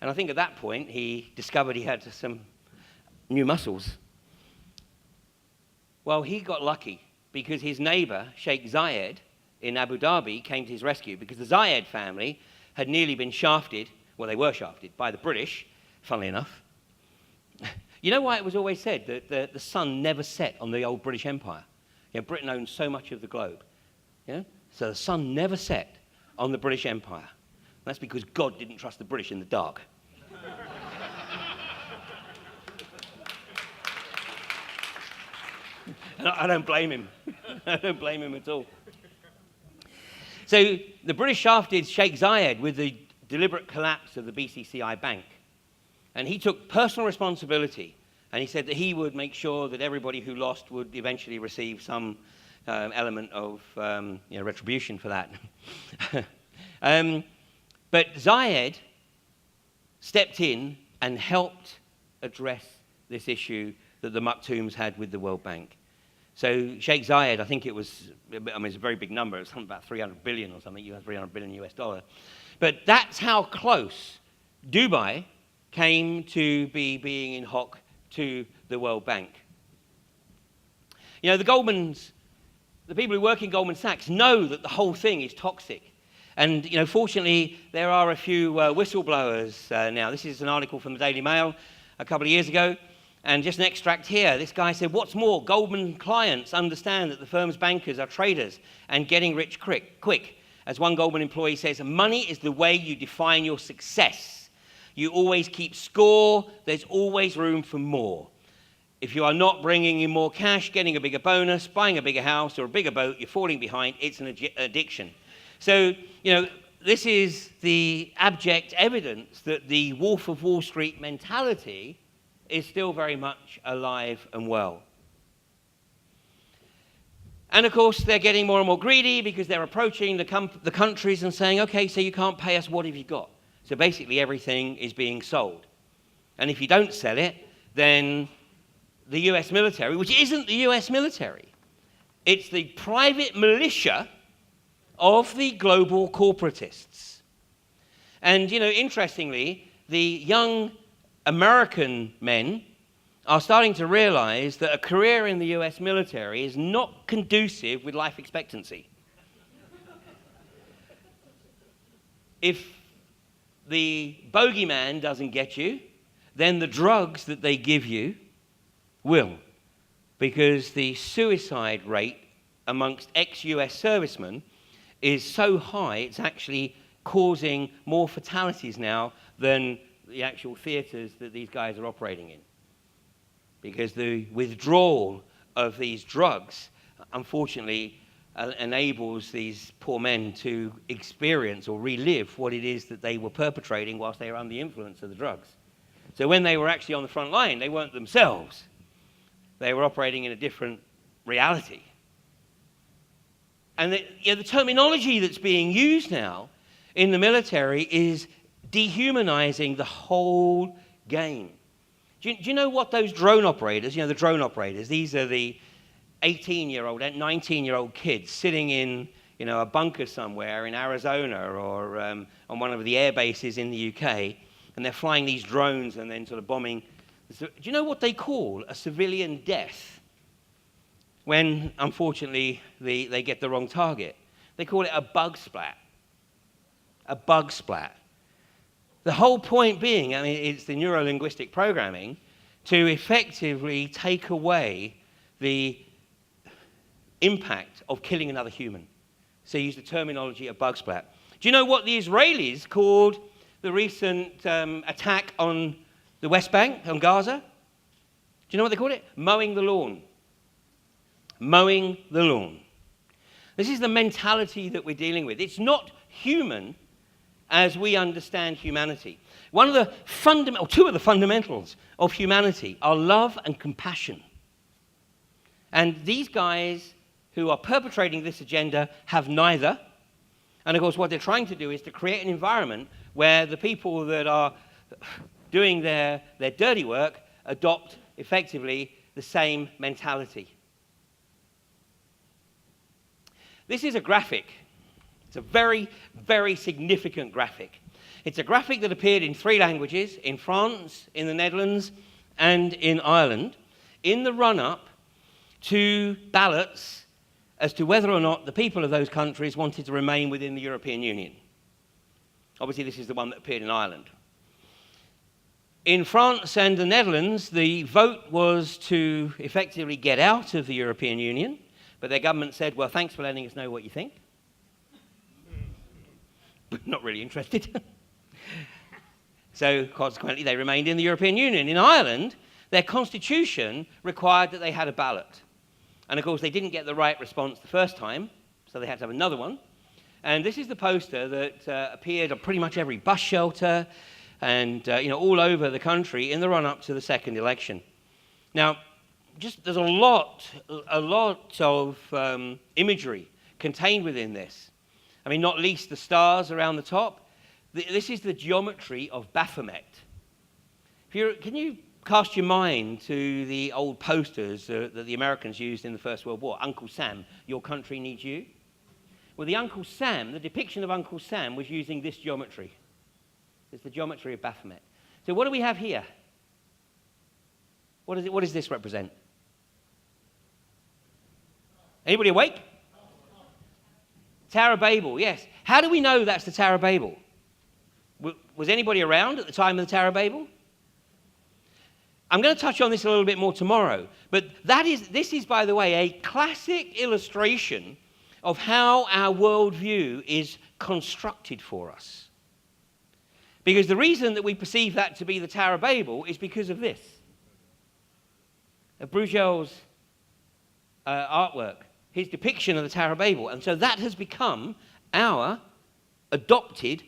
And I think at that point, he discovered he had some new muscles. Well, he got lucky because his neighbor, Sheikh Zayed, in Abu Dhabi, came to his rescue because the Zayed family had nearly been shafted, well, they were shafted by the British, funnily enough. You know why it was always said that the sun never set on the old British Empire? Britain owned so much of the globe. So the sun never set on the British Empire. That's because God didn't trust the British in the dark. And I don't blame him. I don't blame him at all. So the British shafted Sheikh Zayed with the deliberate collapse of the BCCI Bank. And he took personal responsibility. And he said that he would make sure that everybody who lost would eventually receive some element of retribution for that. But Zayed stepped in and helped address this issue that the Maktoums had with the World Bank. So Sheikh Zayed, I think it was, it's a very big number, it's something about 300 billion or something, $300 billion US dollar. But that's how close Dubai came to being in hock to the World Bank. The people who work in Goldman Sachs know that the whole thing is toxic. And, fortunately, there are a few whistleblowers now. This is an article from the Daily Mail a couple of years ago. And just an extract here. This guy said, what's more, Goldman clients understand that the firm's bankers are traders and getting rich quick. As one Goldman employee says, money is the way you define your success. You always keep score. There's always room for more. If you are not bringing in more cash, getting a bigger bonus, buying a bigger house or a bigger boat, you're falling behind. It's an addiction. So, this is the abject evidence that the Wolf of Wall Street mentality is still very much alive and well. And of course, they're getting more and more greedy because they're approaching the countries and saying, okay, so you can't pay us, what have you got? So basically everything is being sold. And if you don't sell it, then the US military, which isn't the US military, it's the private militia of the global corporatists. And, interestingly, the young American men are starting to realize that a career in the US military is not conducive with life expectancy. If the bogeyman doesn't get you, then the drugs that they give you will, because the suicide rate amongst ex-US servicemen is so high, it's actually causing more fatalities now than the actual theaters that these guys are operating in. Because the withdrawal of these drugs, unfortunately, enables these poor men to experience or relive what it is that they were perpetrating whilst they were under the influence of the drugs. So when they were actually on the front line, they weren't themselves. They were operating in a different reality. And the terminology that's being used now in the military is dehumanizing the whole game. Do you know what those drone operators, the drone operators, these are the 18-year-old and 19-year-old kids sitting in, a bunker somewhere in Arizona or on one of the air bases in the UK, and they're flying these drones and then sort of bombing. Do you know what they call a civilian death when, unfortunately, they get the wrong target? They call it a bug splat. A bug splat. The whole point being, it's the neuro-linguistic programming to effectively take away the impact of killing another human. So use the terminology of bug splat. Do you know what the Israelis called the recent attack on the West Bank, on Gaza? Do you know what they called it? Mowing the lawn. Mowing the lawn. This is the mentality that we're dealing with. It's not human as we understand humanity. Two of the fundamentals of humanity are love and compassion. And these guys who are perpetrating this agenda have neither. And of course, what they're trying to do is to create an environment where the people that are doing their dirty work adopt effectively the same mentality. This is a graphic. It's a very, very significant graphic. It's a graphic that appeared in 3 languages, in France, in the Netherlands, and in Ireland, in the run-up to ballots as to whether or not the people of those countries wanted to remain within the European Union. Obviously, this is the one that appeared in Ireland. In France and the Netherlands, the vote was to effectively get out of the European Union, but their government said, well, thanks for letting us know what you think. But not really interested. So consequently, they remained in the European Union. In Ireland, their constitution required that they had a ballot. And of course, they didn't get the right response the first time, so they had to have another one. And this is the poster that appeared on pretty much every bus shelter and all over the country in the run-up to the second election. Now, there's a lot of imagery contained within this. I mean, not least the stars around the top. This is the geometry of Baphomet. Can you cast your mind to the old posters that the Americans used in the First World War? Uncle Sam, your country needs you. Well, the depiction of Uncle Sam was using this geometry. It's the geometry of Baphomet. So what do we have here? What does this represent? Anybody awake? Tower of Babel, yes. How do we know that's the Tower of Babel? Was anybody around at the time of the Tower of Babel? I'm going to touch on this a little bit more tomorrow, but this is, by the way, a classic illustration of how our worldview is constructed for us. Because the reason that we perceive that to be the Tower of Babel is because of this. Bruegel's artwork, his depiction of the Tower of Babel. And so that has become our adopted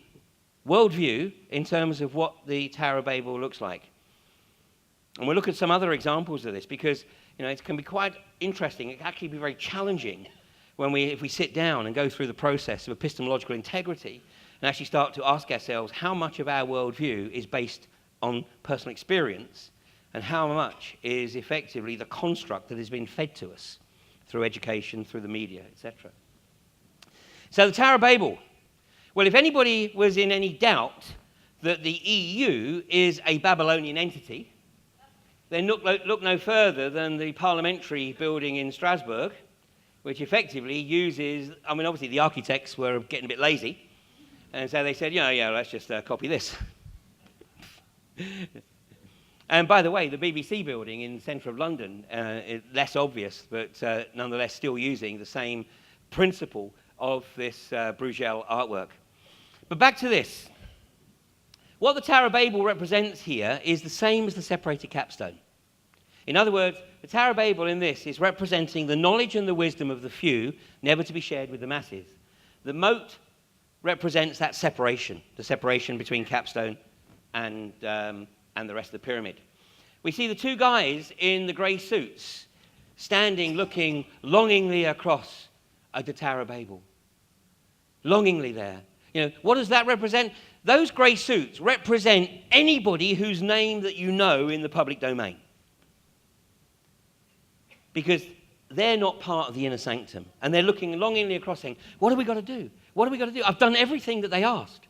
worldview in terms of what the Tower of Babel looks like. And we'll look at some other examples of this because, it can be quite interesting. It can actually be very challenging if we sit down and go through the process of epistemological integrity and actually start to ask ourselves how much of our worldview is based on personal experience and how much is effectively the construct that has been fed to us through education, through the media, etc. So the Tower of Babel. Well, if anybody was in any doubt that the EU is a Babylonian entity, then look no further than the parliamentary building in Strasbourg, which effectively uses, obviously the architects were getting a bit lazy, and so they said, let's just copy this. And by the way, the BBC building in the centre of London, is less obvious, but nonetheless still using the same principle of this Bruegel artwork. But back to this. What the Tower of Babel represents here is the same as the separated capstone. In other words, the Tower of Babel in this is representing the knowledge and the wisdom of the few, never to be shared with the masses. The moat represents that separation, the separation between capstone and the rest of the pyramid. We see the two guys in the grey suits standing, looking longingly across at the Tower of Babel. Longingly there. What does that represent? Those grey suits represent anybody whose name that you know in the public domain. Because they're not part of the inner sanctum. And they're looking longingly across saying, what have we got to do? What have we got to do? I've done everything that they asked.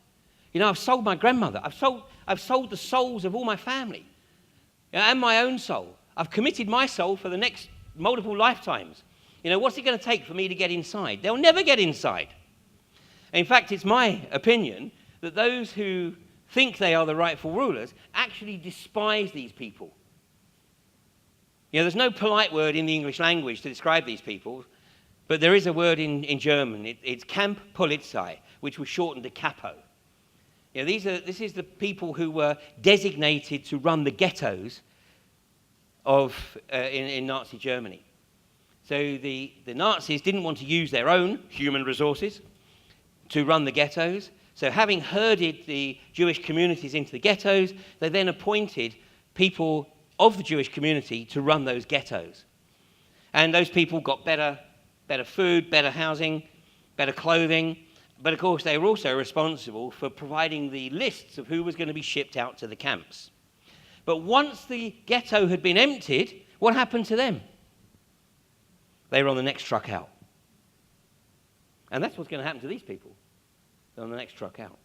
I've sold my grandmother. I've sold the souls of all my family. And my own soul. I've committed my soul for the next multiple lifetimes. What's it going to take for me to get inside? They'll never get inside. In fact, it's my opinion that those who think they are the rightful rulers actually despise these people. There's no polite word in the English language to describe these people, but there is a word in German. It's Kampfpolizei, which was shortened to capo. This is the people who were designated to run the ghettos in Nazi Germany. So the Nazis didn't want to use their own human resources to run the ghettos. So having herded the Jewish communities into the ghettos, they then appointed people of the Jewish community to run those ghettos. And those people got better food, better housing, better clothing. But of course, they were also responsible for providing the lists of who was going to be shipped out to the camps. But once the ghetto had been emptied, what happened to them? They were on the next truck out. And that's what's going to happen to these people. They're on the next truck out.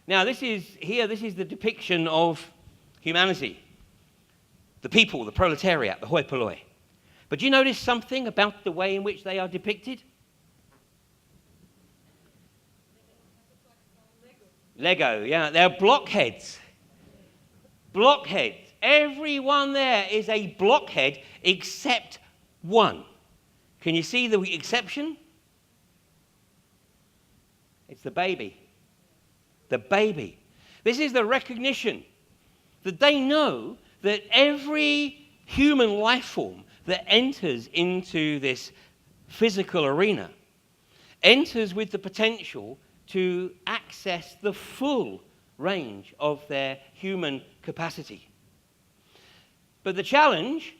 Now, this is the depiction of humanity. The people, the proletariat, the hoi polloi. But do you notice something about the way in which they are depicted? Lego, yeah. They're blockheads. Blockheads. Everyone there is a blockhead except one. Can you see the exception? It's the baby. The baby. This is the recognition that they know that every human life form that enters into this physical arena enters with the potential to access the full range of their human capacity. But the challenge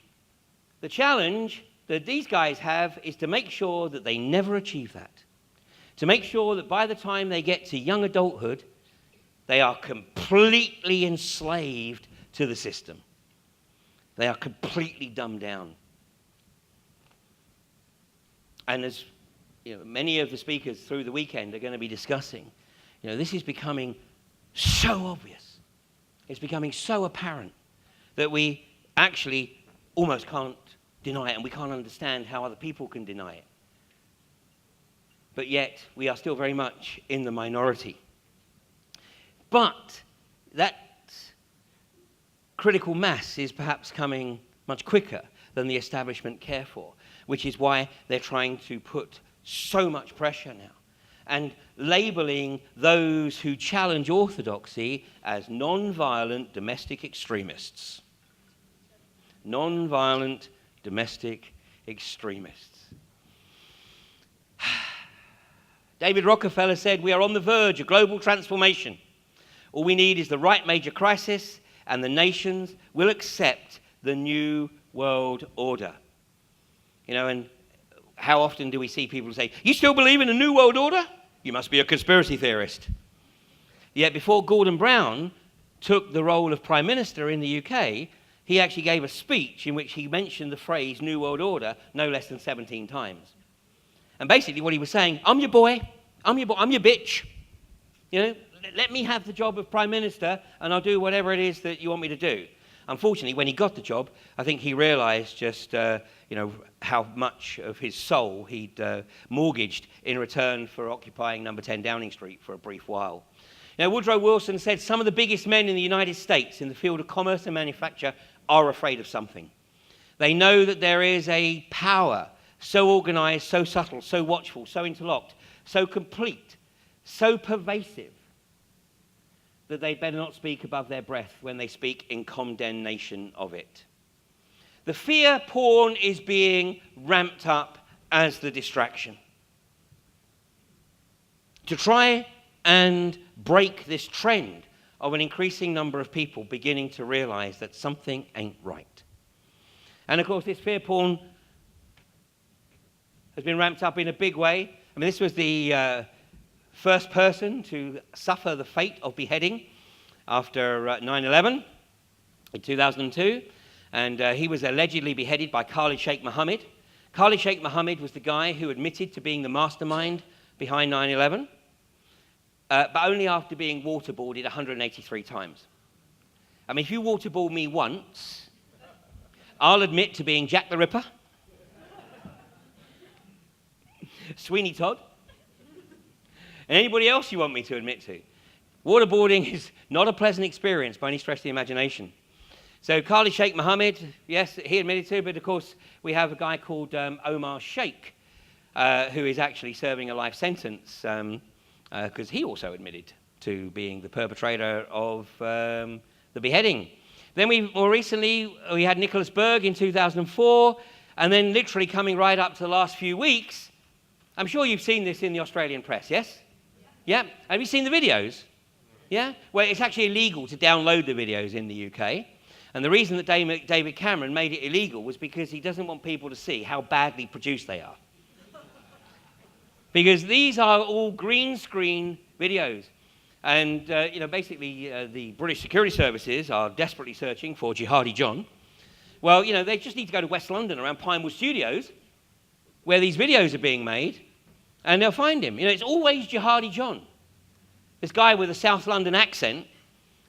The challenge that these guys have is to make sure that they never achieve that. To make sure that by the time they get to young adulthood, they are completely enslaved to the system. They are completely dumbed down. And as many of the speakers through the weekend are going to be discussing, this is becoming so obvious. It's becoming so apparent that we actually almost can't deny it, and we can't understand how other people can deny it. But yet, we are still very much in the minority. But that critical mass is perhaps coming much quicker than the establishment care for, which is why they're trying to put so much pressure now and labeling those who challenge orthodoxy as non-violent domestic extremists. Non-violent domestic extremists. David Rockefeller said, "We are on the verge of global transformation. All we need is the right major crisis, and the nations will accept the new world order." And how often do we see people say, "You still believe in a new world order? You must be a conspiracy theorist." Yet before Gordon Brown took the role of Prime Minister in the UK, he actually gave a speech in which he mentioned the phrase New World Order no less than 17 times. And basically what he was saying, I'm your boy, I'm your bitch. Let me have the job of Prime Minister and I'll do whatever it is that you want me to do. Unfortunately, when he got the job, I think he realized just, how much of his soul he'd mortgaged in return for occupying number 10 Downing Street for a brief while. Woodrow Wilson said some of the biggest men in the United States in the field of commerce and manufacture are afraid of something. They know that there is a power so organized, so subtle, so watchful, so interlocked, so complete, so pervasive, that they'd better not speak above their breath when they speak in condemnation of it. The fear porn is being ramped up as the distraction. To try and break this trend of an increasing number of people beginning to realize that something ain't right. And of course, this fear porn has been ramped up in a big way. This was the first person to suffer the fate of beheading after 9/11 in 2002. And he was allegedly beheaded by Khalid Sheikh Mohammed. Khalid Sheikh Mohammed was the guy who admitted to being the mastermind behind 9/11, but only after being waterboarded 183 times. If you waterboard me once, I'll admit to being Jack the Ripper, Sweeney Todd, and anybody else you want me to admit to. Waterboarding is not a pleasant experience by any stretch of the imagination. So Khalid Sheikh Mohammed, yes, he admitted to, but of course we have a guy called Omar Sheikh, who is actually serving a life sentence because he also admitted to being the perpetrator of the beheading. Then more recently, we had Nicholas Berg in 2004, and then literally coming right up to the last few weeks, I'm sure you've seen this in the Australian press, yes? Yeah? Have you seen the videos? Yeah? Well, it's actually illegal to download the videos in the UK. And the reason that David Cameron made it illegal was because he doesn't want people to see how badly produced they are. Because these are all green screen videos. And, basically the British security services are desperately searching for Jihadi John. Well, they just need to go to West London around Pinewood Studios, where these videos are being made, and they'll find him. It's always Jihadi John. This guy with a South London accent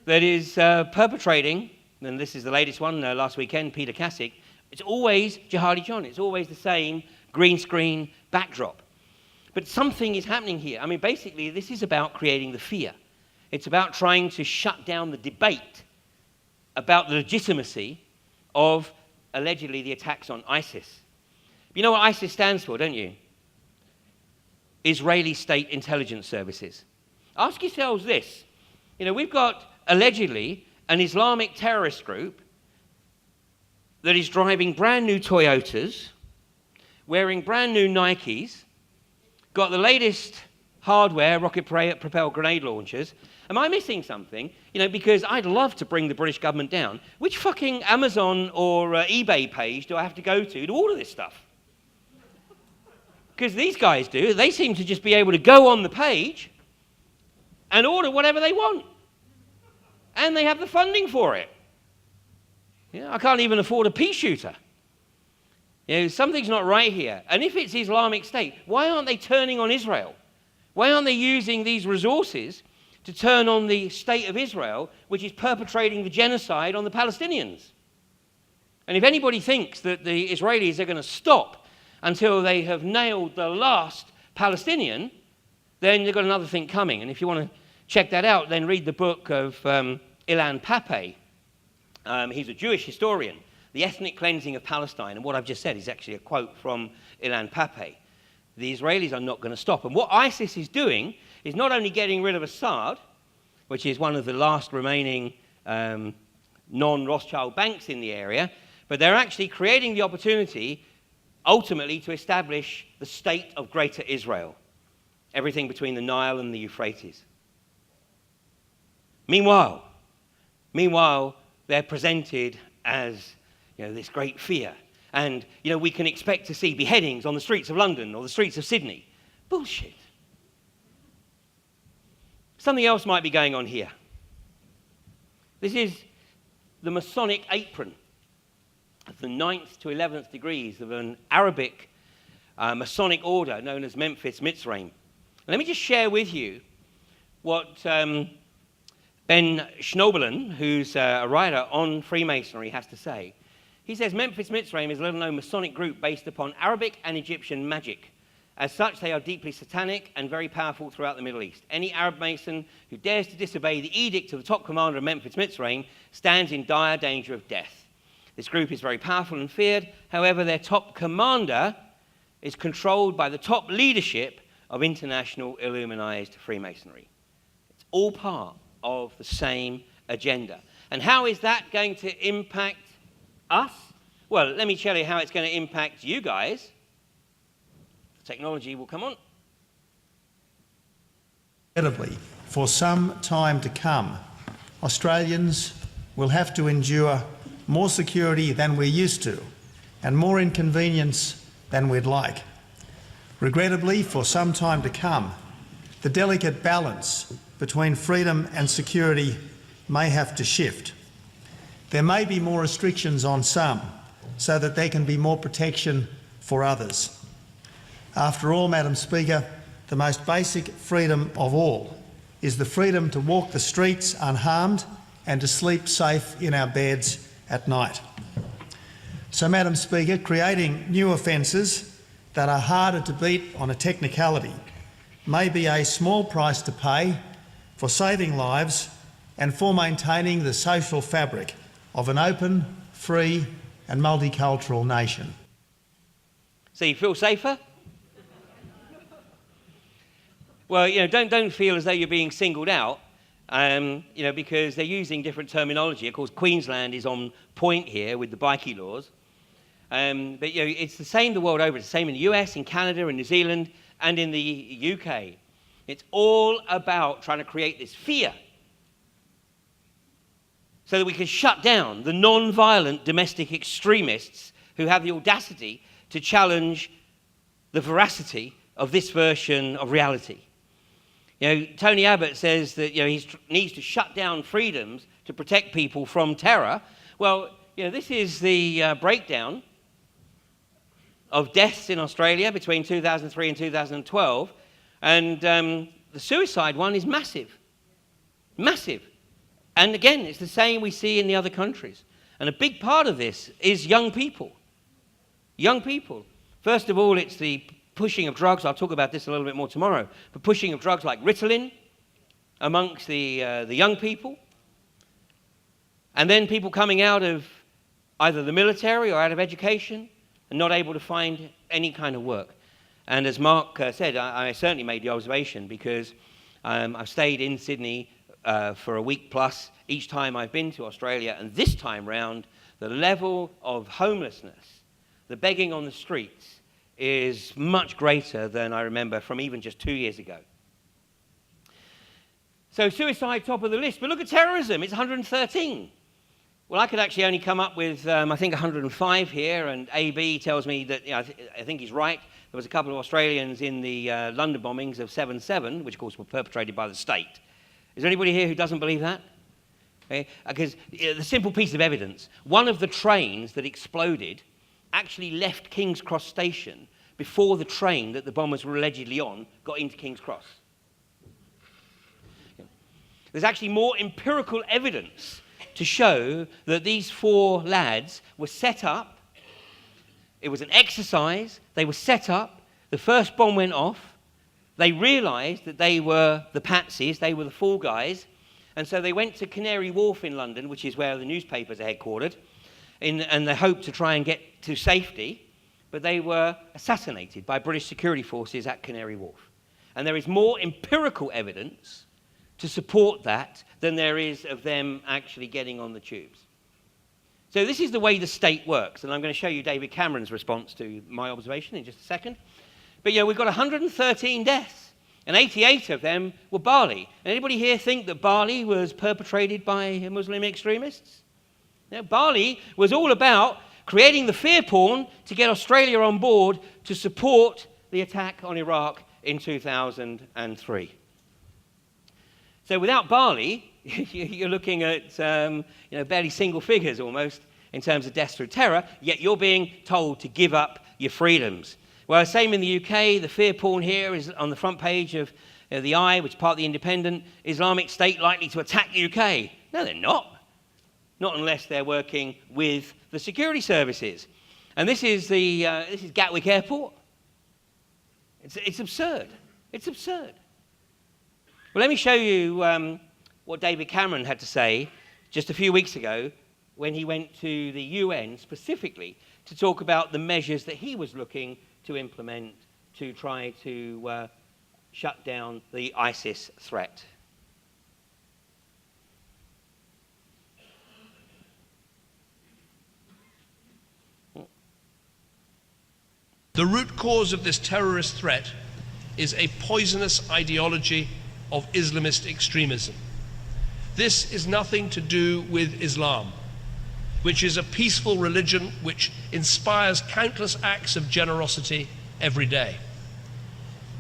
that is perpetrating, and this is the latest one last weekend, Peter Cassick, it's always Jihadi John. It's always the same green screen backdrop. But something is happening here. Basically, this is about creating the fear. It's about trying to shut down the debate about the legitimacy of, allegedly, the attacks on ISIS. You know what ISIS stands for, don't you? Israeli State Intelligence Services. Ask yourselves this. We've got, allegedly, an Islamic terrorist group that is driving brand new Toyotas, wearing brand new Nikes, got the latest hardware, rocket-propelled grenade launchers, Am I missing something? You know, because I'd love to bring the British government down. Which fucking Amazon or eBay page do I have to go to order this stuff? Because these guys do. They seem to just be able to go on the page and order whatever they want. And they have the funding for it. Yeah, I can't even afford a pea shooter. You know, something's not right here. And if it's Islamic State, why aren't they turning on Israel? Why aren't they using these resources to turn on the state of Israel, which is perpetrating the genocide on the Palestinians? And if anybody thinks that the Israelis are going to stop until they have nailed the last Palestinian, then they've got another thing coming. And if you want to check that out, then read the book of Ilan Pappé. He's a Jewish historian, The Ethnic Cleansing of Palestine. And what I've just said is actually a quote from Ilan Pappé. The Israelis are not going to stop. And what ISIS is doing is not only getting rid of Assad, which is one of the last remaining non-Rothschild banks in the area, but they're actually creating the opportunity ultimately to establish the state of Greater Israel, everything between the Nile and the Euphrates. Meanwhile, they're presented as, you know, this great fear. And, you know, we can expect to see beheadings on the streets of London or the streets of Sydney. Bullshit. Something else might be going on here. This is the Masonic apron of the 9th to 11th degrees of an Arabic Masonic order known as Memphis Mitzrayim. And let me just share with you what Ben Schnobelen, who's a writer on Freemasonry, has to say. He says Memphis Mitzrayim is a little-known Masonic group based upon Arabic and Egyptian magic. As such, they are deeply satanic and very powerful throughout the Middle East. Any Arab Mason who dares to disobey the edict of the top commander of Memphis Mitzrayim stands in dire danger of death. This group is very powerful and feared. However, their top commander is controlled by the top leadership of international Illuminized Freemasonry. It's all part of the same agenda. And how is that going to impact us? Well, let me tell you how it's going to impact you guys. The technology will come on. Incredibly, for some time to come, Australians will have to endure more security than we're used to and more inconvenience than we'd like. Regrettably, for some time to come, the delicate balance between freedom and security may have to shift. There may be more restrictions on some so that there can be more protection for others. After all, Madam Speaker, the most basic freedom of all is the freedom to walk the streets unharmed and to sleep safe in our beds at night. So, Madam Speaker, creating new offences that are harder to beat on a technicality may be a small price to pay for saving lives and for maintaining the social fabric of an open, free and multicultural nation. So you feel safer? Well, you know, don't feel as though you're being singled out, you know, because they're using different terminology. Of course, Queensland is on point here with the bikie laws. But, you know, it's the same the world over. It's the same in the US, in Canada, in New Zealand, and in the UK. It's all about trying to create this fear so that we can shut down the non-violent domestic extremists who have the audacity to challenge the veracity of this version of reality. You know, Tony Abbott says that, you know, he needs to shut down freedoms to protect people from terror. Well, you know, this is the breakdown of deaths in Australia between 2003 and 2012, and the suicide one is massive. Massive. And again, it's the same we see in the other countries. And a big part of this is young people. Young people. First of all, it's the pushing of drugs. I'll talk about this a little bit more tomorrow. The pushing of drugs like Ritalin amongst the young people. And then people coming out of either the military or out of education and not able to find any kind of work. And as Mark said, I certainly made the observation because I've stayed in Sydney for a week plus each time I've been to Australia, and this time round, the level of homelessness, the begging on the streets, is much greater than I remember from even just 2 years ago. So suicide top of the list, but look at terrorism, it's 113. Well, I could actually only come up with, I think, 105 here, and AB tells me that, I think he's right. There was a couple of Australians in the London bombings of 7/7, which of course were perpetrated by the state. Is there anybody here who doesn't believe that? Okay? Because the simple piece of evidence, one of the trains that exploded actually left King's Cross station before the train that the bombers were allegedly on got into King's Cross. There's actually more empirical evidence to show that these 4 lads were set up. It was an exercise. They were set up. The first bomb went off. They realised that they were the patsies. They were the fall guys. And so they went to Canary Wharf in London, which is where the newspapers are headquartered, and they hoped to try and get to safety. But they were assassinated by British security forces at Canary Wharf. And there is more empirical evidence to support that than there is of them actually getting on the tubes. So this is the way the state works, and I'm going to show you David Cameron's response to my observation in just a second. But we've got 113 deaths, and 88 of them were Bali. Anybody here think that Bali was perpetrated by Muslim extremists? No, Bali was all about creating the fear porn to get Australia on board to support the attack on Iraq in 2003. So without Bali, you're looking at barely single figures almost in terms of deaths through terror, yet you're being told to give up your freedoms. Well, same in the UK. The fear porn here is on the front page of the Eye, which is part of the Independent. Islamic State likely to attack the UK. No, they're not. Not unless they're working with the security services. And this is Gatwick Airport. It's absurd. It's absurd. Well, let me show you what David Cameron had to say just a few weeks ago when he went to the UN specifically to talk about the measures that he was looking to implement to try to shut down the ISIS threat. The root cause of this terrorist threat is a poisonous ideology of Islamist extremism. This is nothing to do with Islam, which is a peaceful religion which inspires countless acts of generosity every day.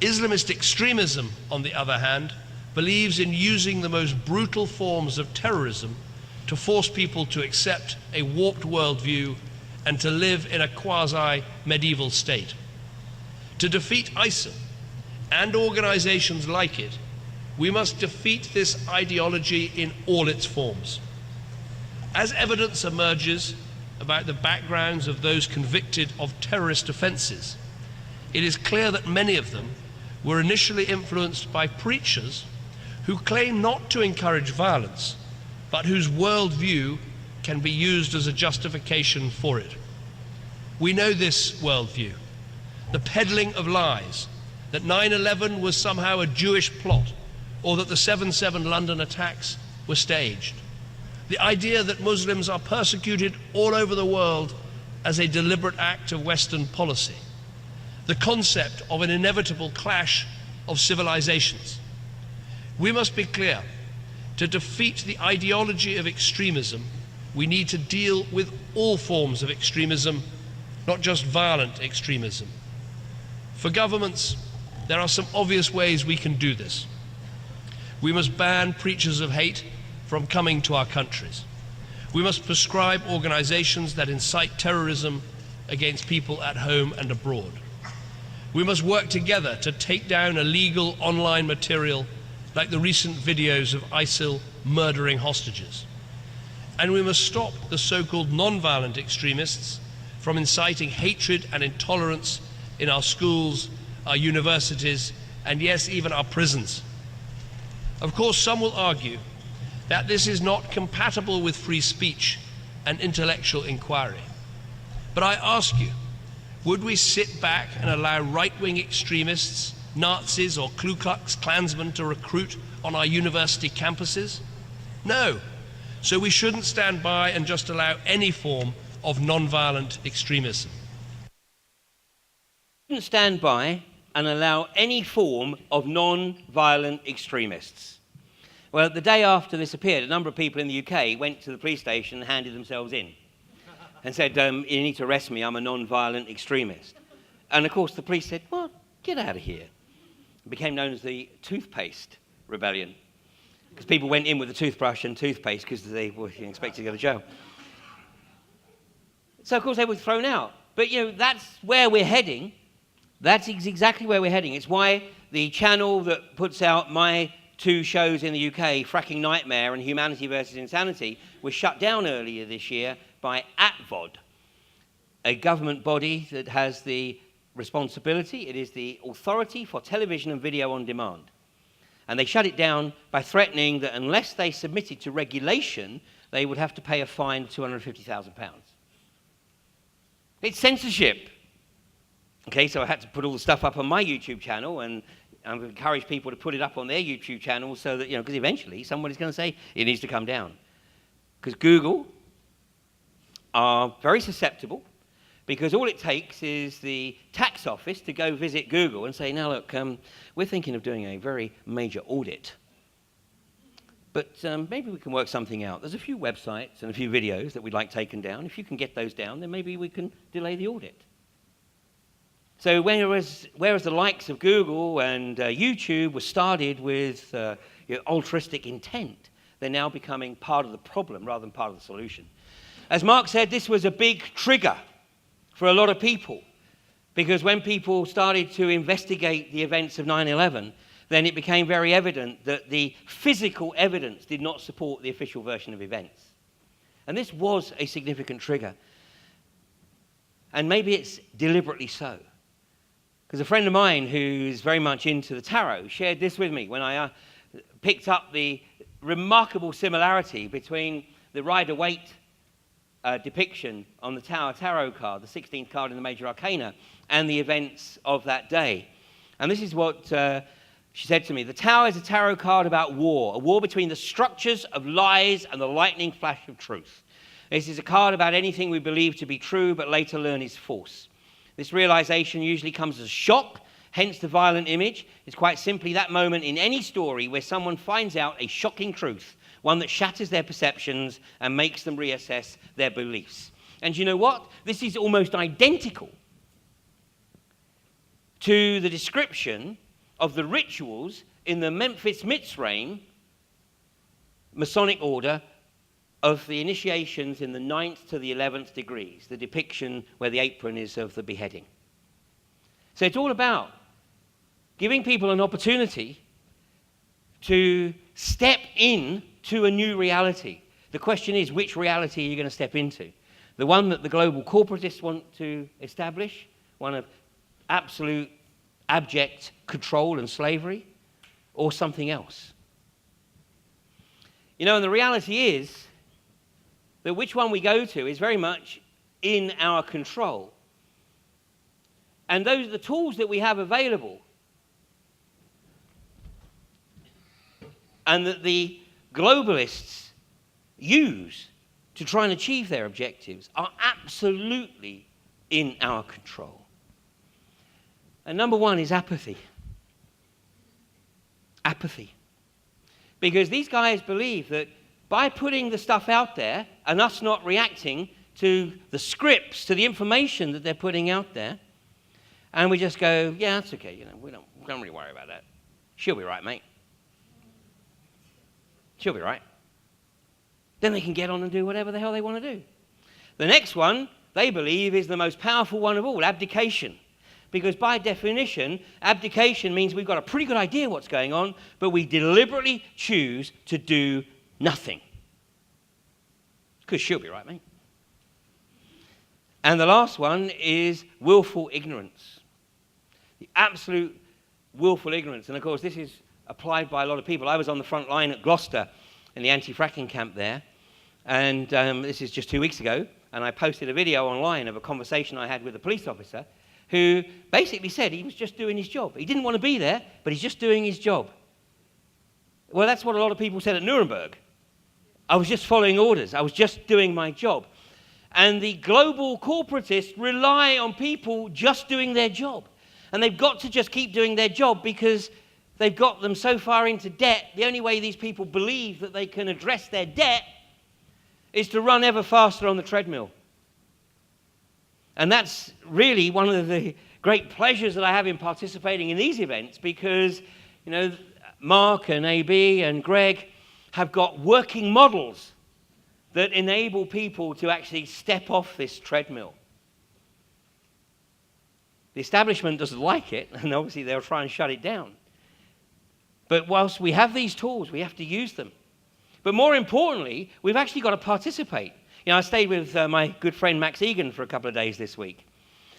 Islamist extremism, on the other hand, believes in using the most brutal forms of terrorism to force people to accept a warped worldview and to live in a quasi-medieval state. To defeat ISIL and organizations like it, we must defeat this ideology in all its forms. As evidence emerges about the backgrounds of those convicted of terrorist offenses, it is clear that many of them were initially influenced by preachers who claim not to encourage violence, but whose worldview can be used as a justification for it. We know this worldview, the peddling of lies, that 9/11 was somehow a Jewish plot, or that the 7/7 London attacks were staged. The idea that Muslims are persecuted all over the world as a deliberate act of Western policy. The concept of an inevitable clash of civilizations. We must be clear, to defeat the ideology of extremism, we need to deal with all forms of extremism, not just violent extremism. For governments, there are some obvious ways we can do this. We must ban preachers of hate from coming to our countries. We must prescribe organizations that incite terrorism against people at home and abroad. We must work together to take down illegal online material like the recent videos of ISIL murdering hostages. And we must stop the so-called non-violent extremists from inciting hatred and intolerance in our schools, our universities, and yes, even our prisons. Of course, some will argue that this is not compatible with free speech and intellectual inquiry. But I ask you, would we sit back and allow right-wing extremists, Nazis or Ku Klux Klansmen to recruit on our university campuses? No. So we shouldn't stand by and just allow any form of non-violent extremism. Shouldn't stand by and allow any form of non-violent extremists. Well, the day after this appeared, a number of people in the UK went to the police station and handed themselves in and said, you need to arrest me, I'm a non-violent extremist. And of course the police said, well, get out of here. It became known as the toothpaste rebellion, because people went in with a toothbrush and toothpaste because they were expected to go to jail. So of course they were thrown out. But that's where we're heading. That's exactly where we're heading. It's why the channel that puts out my 2 shows in the UK, Fracking Nightmare and Humanity versus Insanity, was shut down earlier this year by ATVOD, a government body that has the responsibility. It is the Authority for Television and Video on Demand. And they shut it down by threatening that unless they submitted to regulation, they would have to pay a fine of £250,000. It's censorship. Okay, so I had to put all the stuff up on my YouTube channel, and I've encouraged people to put it up on their YouTube channel so that, because eventually somebody's going to say it needs to come down. Because Google are very susceptible, because all it takes is the tax office to go visit Google and say, now look, we're thinking of doing a very major audit, but maybe we can work something out. There's a few websites and a few videos that we'd like taken down. If you can get those down, then maybe we can delay the audit. So whereas the likes of Google and YouTube were started with altruistic intent, they're now becoming part of the problem rather than part of the solution. As Mark said, this was a big trigger for a lot of people, because when people started to investigate the events of 9/11, then it became very evident that the physical evidence did not support the official version of events. And this was a significant trigger. And maybe it's deliberately so. Because a friend of mine who's very much into the tarot shared this with me when I picked up the remarkable similarity between the Rider-Waite depiction on the Tower Tarot card, the 16th card in the Major Arcana, and the events of that day. And this is what she said to me. The Tower is a tarot card about war, a war between the structures of lies and the lightning flash of truth. This is a card about anything we believe to be true but later learn is false. This realization usually comes as a shock, hence the violent image. It's quite simply that moment in any story where someone finds out a shocking truth, one that shatters their perceptions and makes them reassess their beliefs. And you know what? This is almost identical to the description of the rituals in the Memphis Mitzrayim Masonic order of the initiations in the 9th to the 11th degrees, the depiction where the apron is of the beheading. So it's all about giving people an opportunity to step in to a new reality. The question is, which reality are you going to step into? The one that the global corporatists want to establish, one of absolute abject control and slavery, or something else? And the reality is that which one we go to is very much in our control. And those are the tools that we have available, and that the globalists use to try and achieve their objectives, are absolutely in our control. And number one is apathy. Apathy. Because these guys believe that by putting the stuff out there and us not reacting to the scripts, to the information that they're putting out there, and we just go, yeah, that's okay, we don't really worry about that. She'll be right, mate. She'll be right. Then they can get on and do whatever the hell they want to do. The next one, they believe, is the most powerful one of all, abdication. Because by definition, abdication means we've got a pretty good idea what's going on, but we deliberately choose to do nothing. Because she'll be right, mate. And the last one is willful ignorance. The absolute willful ignorance. And of course, this is applied by a lot of people. I was on the front line at Gloucester in the anti-fracking camp there. And this is just 2 weeks ago. And I posted a video online of a conversation I had with a police officer who basically said he was just doing his job. He didn't want to be there, but he's just doing his job. Well, that's what a lot of people said at Nuremberg. I was just following orders. I was just doing my job. And the global corporatists rely on people just doing their job. And they've got to just keep doing their job because they've got them so far into debt, the only way these people believe that they can address their debt is to run ever faster on the treadmill. And that's really one of the great pleasures that I have in participating in these events, because, you know, Mark and AB and Greg have got working models that enable people to actually step off this treadmill. The establishment doesn't like it, and obviously they'll try and shut it down. But whilst we have these tools, we have to use them. But more importantly, we've actually got to participate. You know, I stayed with my good friend Max Egan for a couple of days this week,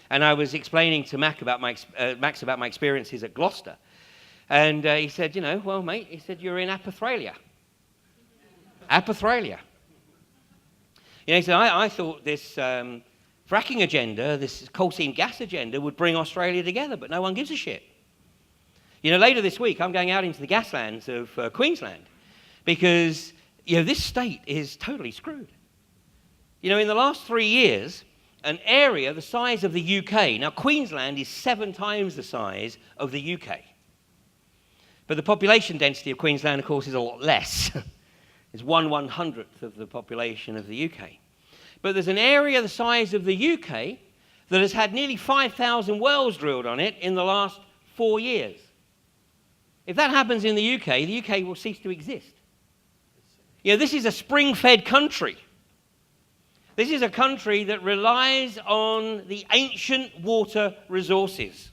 and I was explaining to Max about my experiences at Gloucester. And he said, you know, well, mate, he said, you're in Apathy. Apathy. You know, he said, I thought this fracking agenda, this coal seam gas agenda would bring Australia together, but no one gives a shit. You know, later this week, I'm going out into the gaslands of Queensland because, you know, this state is totally screwed. You know, in the last 3 years, an area the size of the UK, now Queensland is 7 times the size of the UK. But the population density of Queensland, of course, is a lot less. It's 1/100th of the population of the UK. But there's an area the size of the UK that has had nearly 5,000 wells drilled on it in the last 4 years. If that happens in the UK will cease to exist. You know, this is a spring-fed country. This is a country that relies on the ancient water resources.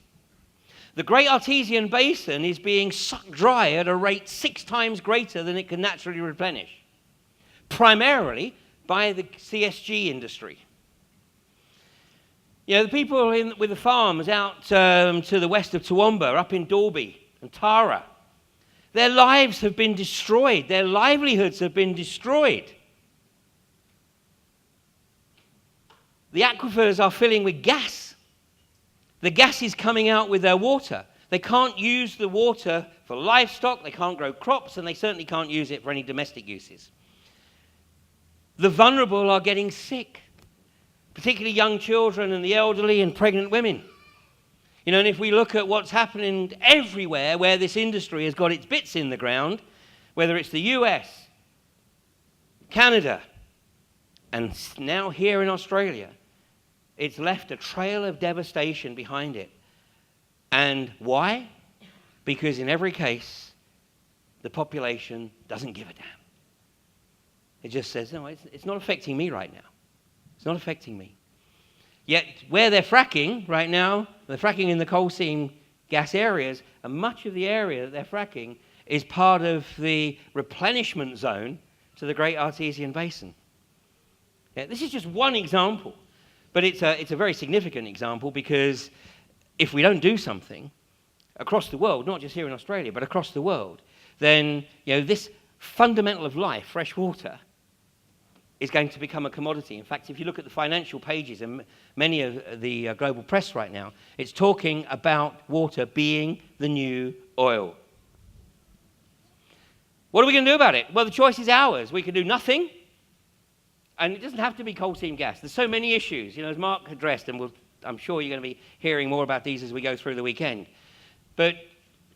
The Great Artesian Basin is being sucked dry at a rate 6 times greater than it can naturally replenish, primarily by the CSG industry. You know, the people with the farms out to the west of Toowoomba, up in Dalby and Tara, their lives have been destroyed. Their livelihoods have been destroyed. The aquifers are filling with gas. The gas is coming out with their water. They can't use the water for livestock, they can't grow crops, and they certainly can't use it for any domestic uses. The vulnerable are getting sick, particularly young children and the elderly and pregnant women. You know, and if we look at what's happening everywhere where this industry has got its bits in the ground, whether it's the US, Canada, and now here in Australia, it's left a trail of devastation behind it. And why? Because in every case, the population doesn't give a damn. It just says, no, it's not affecting me right now. It's not affecting me. Yet where they're fracking right now, they're fracking in the coal seam gas areas, and much of the area that they're fracking is part of the replenishment zone to the Great Artesian Basin. Yeah, this is just one example, but it's a very significant example, because if we don't do something across the world, not just here in Australia, but across the world, then, you know, this fundamental of life, fresh water, is going to become a commodity. In fact, if you look at the financial pages and many of the global press right now, it's talking about water being the new oil. What are we going to do about it? Well, the choice is ours. We can do nothing, and it doesn't have to be coal seam gas. There's so many issues, you know, as Mark addressed, and I'm sure you're going to be hearing more about these as we go through the weekend. But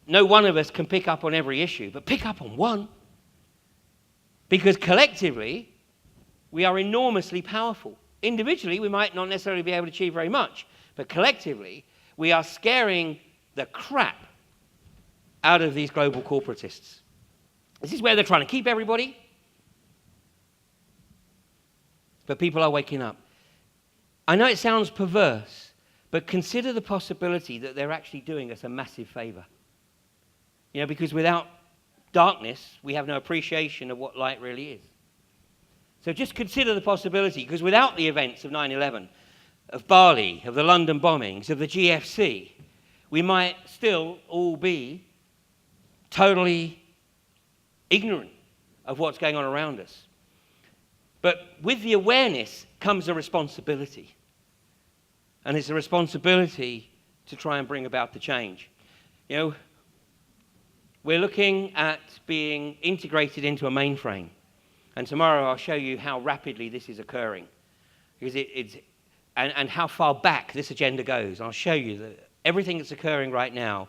no one of us can pick up on every issue, but pick up on one. Because collectively, we are enormously powerful. Individually, we might not necessarily be able to achieve very much, but collectively, we are scaring the crap out of these global corporatists. This is where they're trying to keep everybody, but people are waking up. I know it sounds perverse, but consider the possibility that they're actually doing us a massive favor. You know, because without darkness, we have no appreciation of what light really is. So just consider the possibility, because without the events of 9/11, of Bali, of the London bombings, of the GFC, we might still all be totally ignorant of what's going on around us. But with the awareness comes a responsibility. And it's a responsibility to try and bring about the change. You know, we're looking at being integrated into a mainframe. And tomorrow I'll show you how rapidly this is occurring, because and how far back this agenda goes. I'll show you that everything that's occurring right now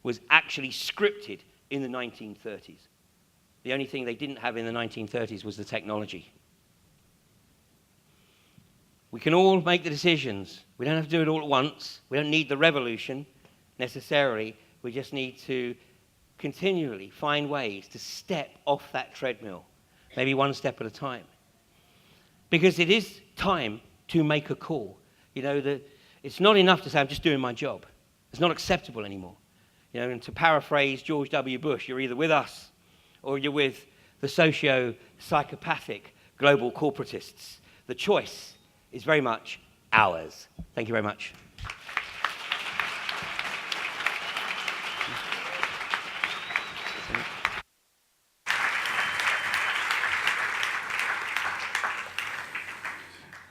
was actually scripted in the 1930s. The only thing they didn't have in the 1930s was the technology. We can all make the decisions. We don't have to do it all at once. We don't need the revolution necessarily. We just need to continually find ways to step off that treadmill, maybe one step at a time. Because it is time to make a call. You know, it's not enough to say, I'm just doing my job. It's not acceptable anymore. You know, and to paraphrase George W. Bush, you're either with us or you're with the socio-psychopathic global corporatists. The choice is very much ours. Thank you very much.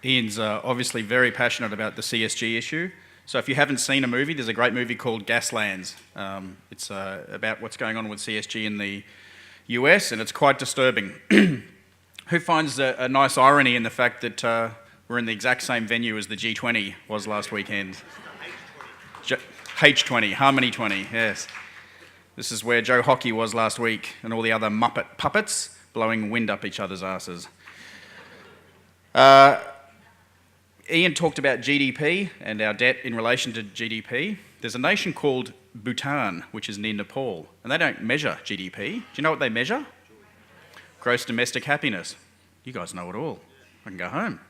Ian's obviously very passionate about the CSG issue. So if you haven't seen a movie, there's a great movie called Gaslands. It's about what's going on with CSG in the US, and it's quite disturbing. Who finds a nice irony in the fact that we're in the exact same venue as the G20 was last weekend? H20, Harmony 20, yes. This is where Joe Hockey was last week, and all the other Muppet puppets blowing wind up each other's asses. Ian talked about GDP and our debt in relation to GDP. There's a nation called Bhutan, which is near Nepal, and they don't measure GDP. Do you know what they measure? Gross domestic happiness. You guys know it all. I can go home.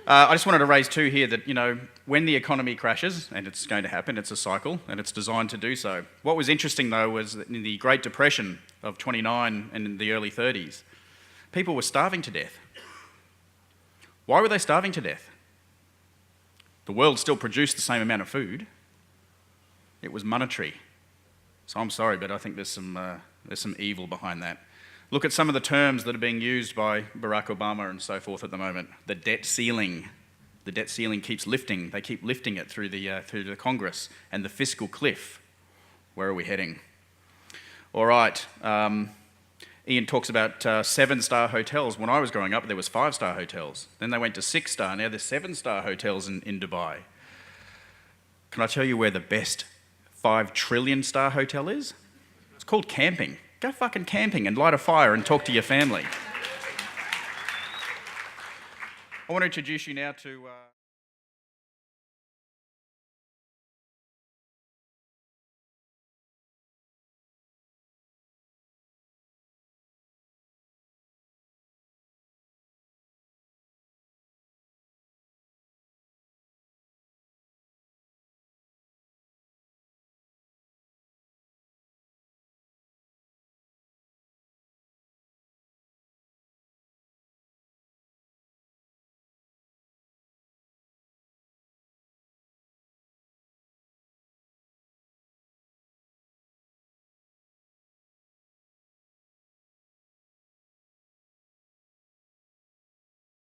I just wanted to raise two here that, you know, when the economy crashes, and it's going to happen, it's a cycle, and it's designed to do so. What was interesting, though, was that in the Great Depression of 29 and in the early 30s, people were starving to death. Why were they starving to death? The world still produced the same amount of food. It was monetary. So I'm sorry, but I think there's some evil behind that. Look at some of the terms that are being used by Barack Obama and so forth at the moment. The debt ceiling. The debt ceiling keeps lifting. They keep lifting it through the Congress. And the fiscal cliff. Where are we heading? All right. Ian talks about 7-star hotels. When I was growing up, there was 5-star hotels. Then they went to 6-star. Now there's 7-star hotels in Dubai. Can I tell you where the best 5 trillion star hotel is? It's called camping. Go fucking camping and light a fire and talk to your family. I want to introduce you now to...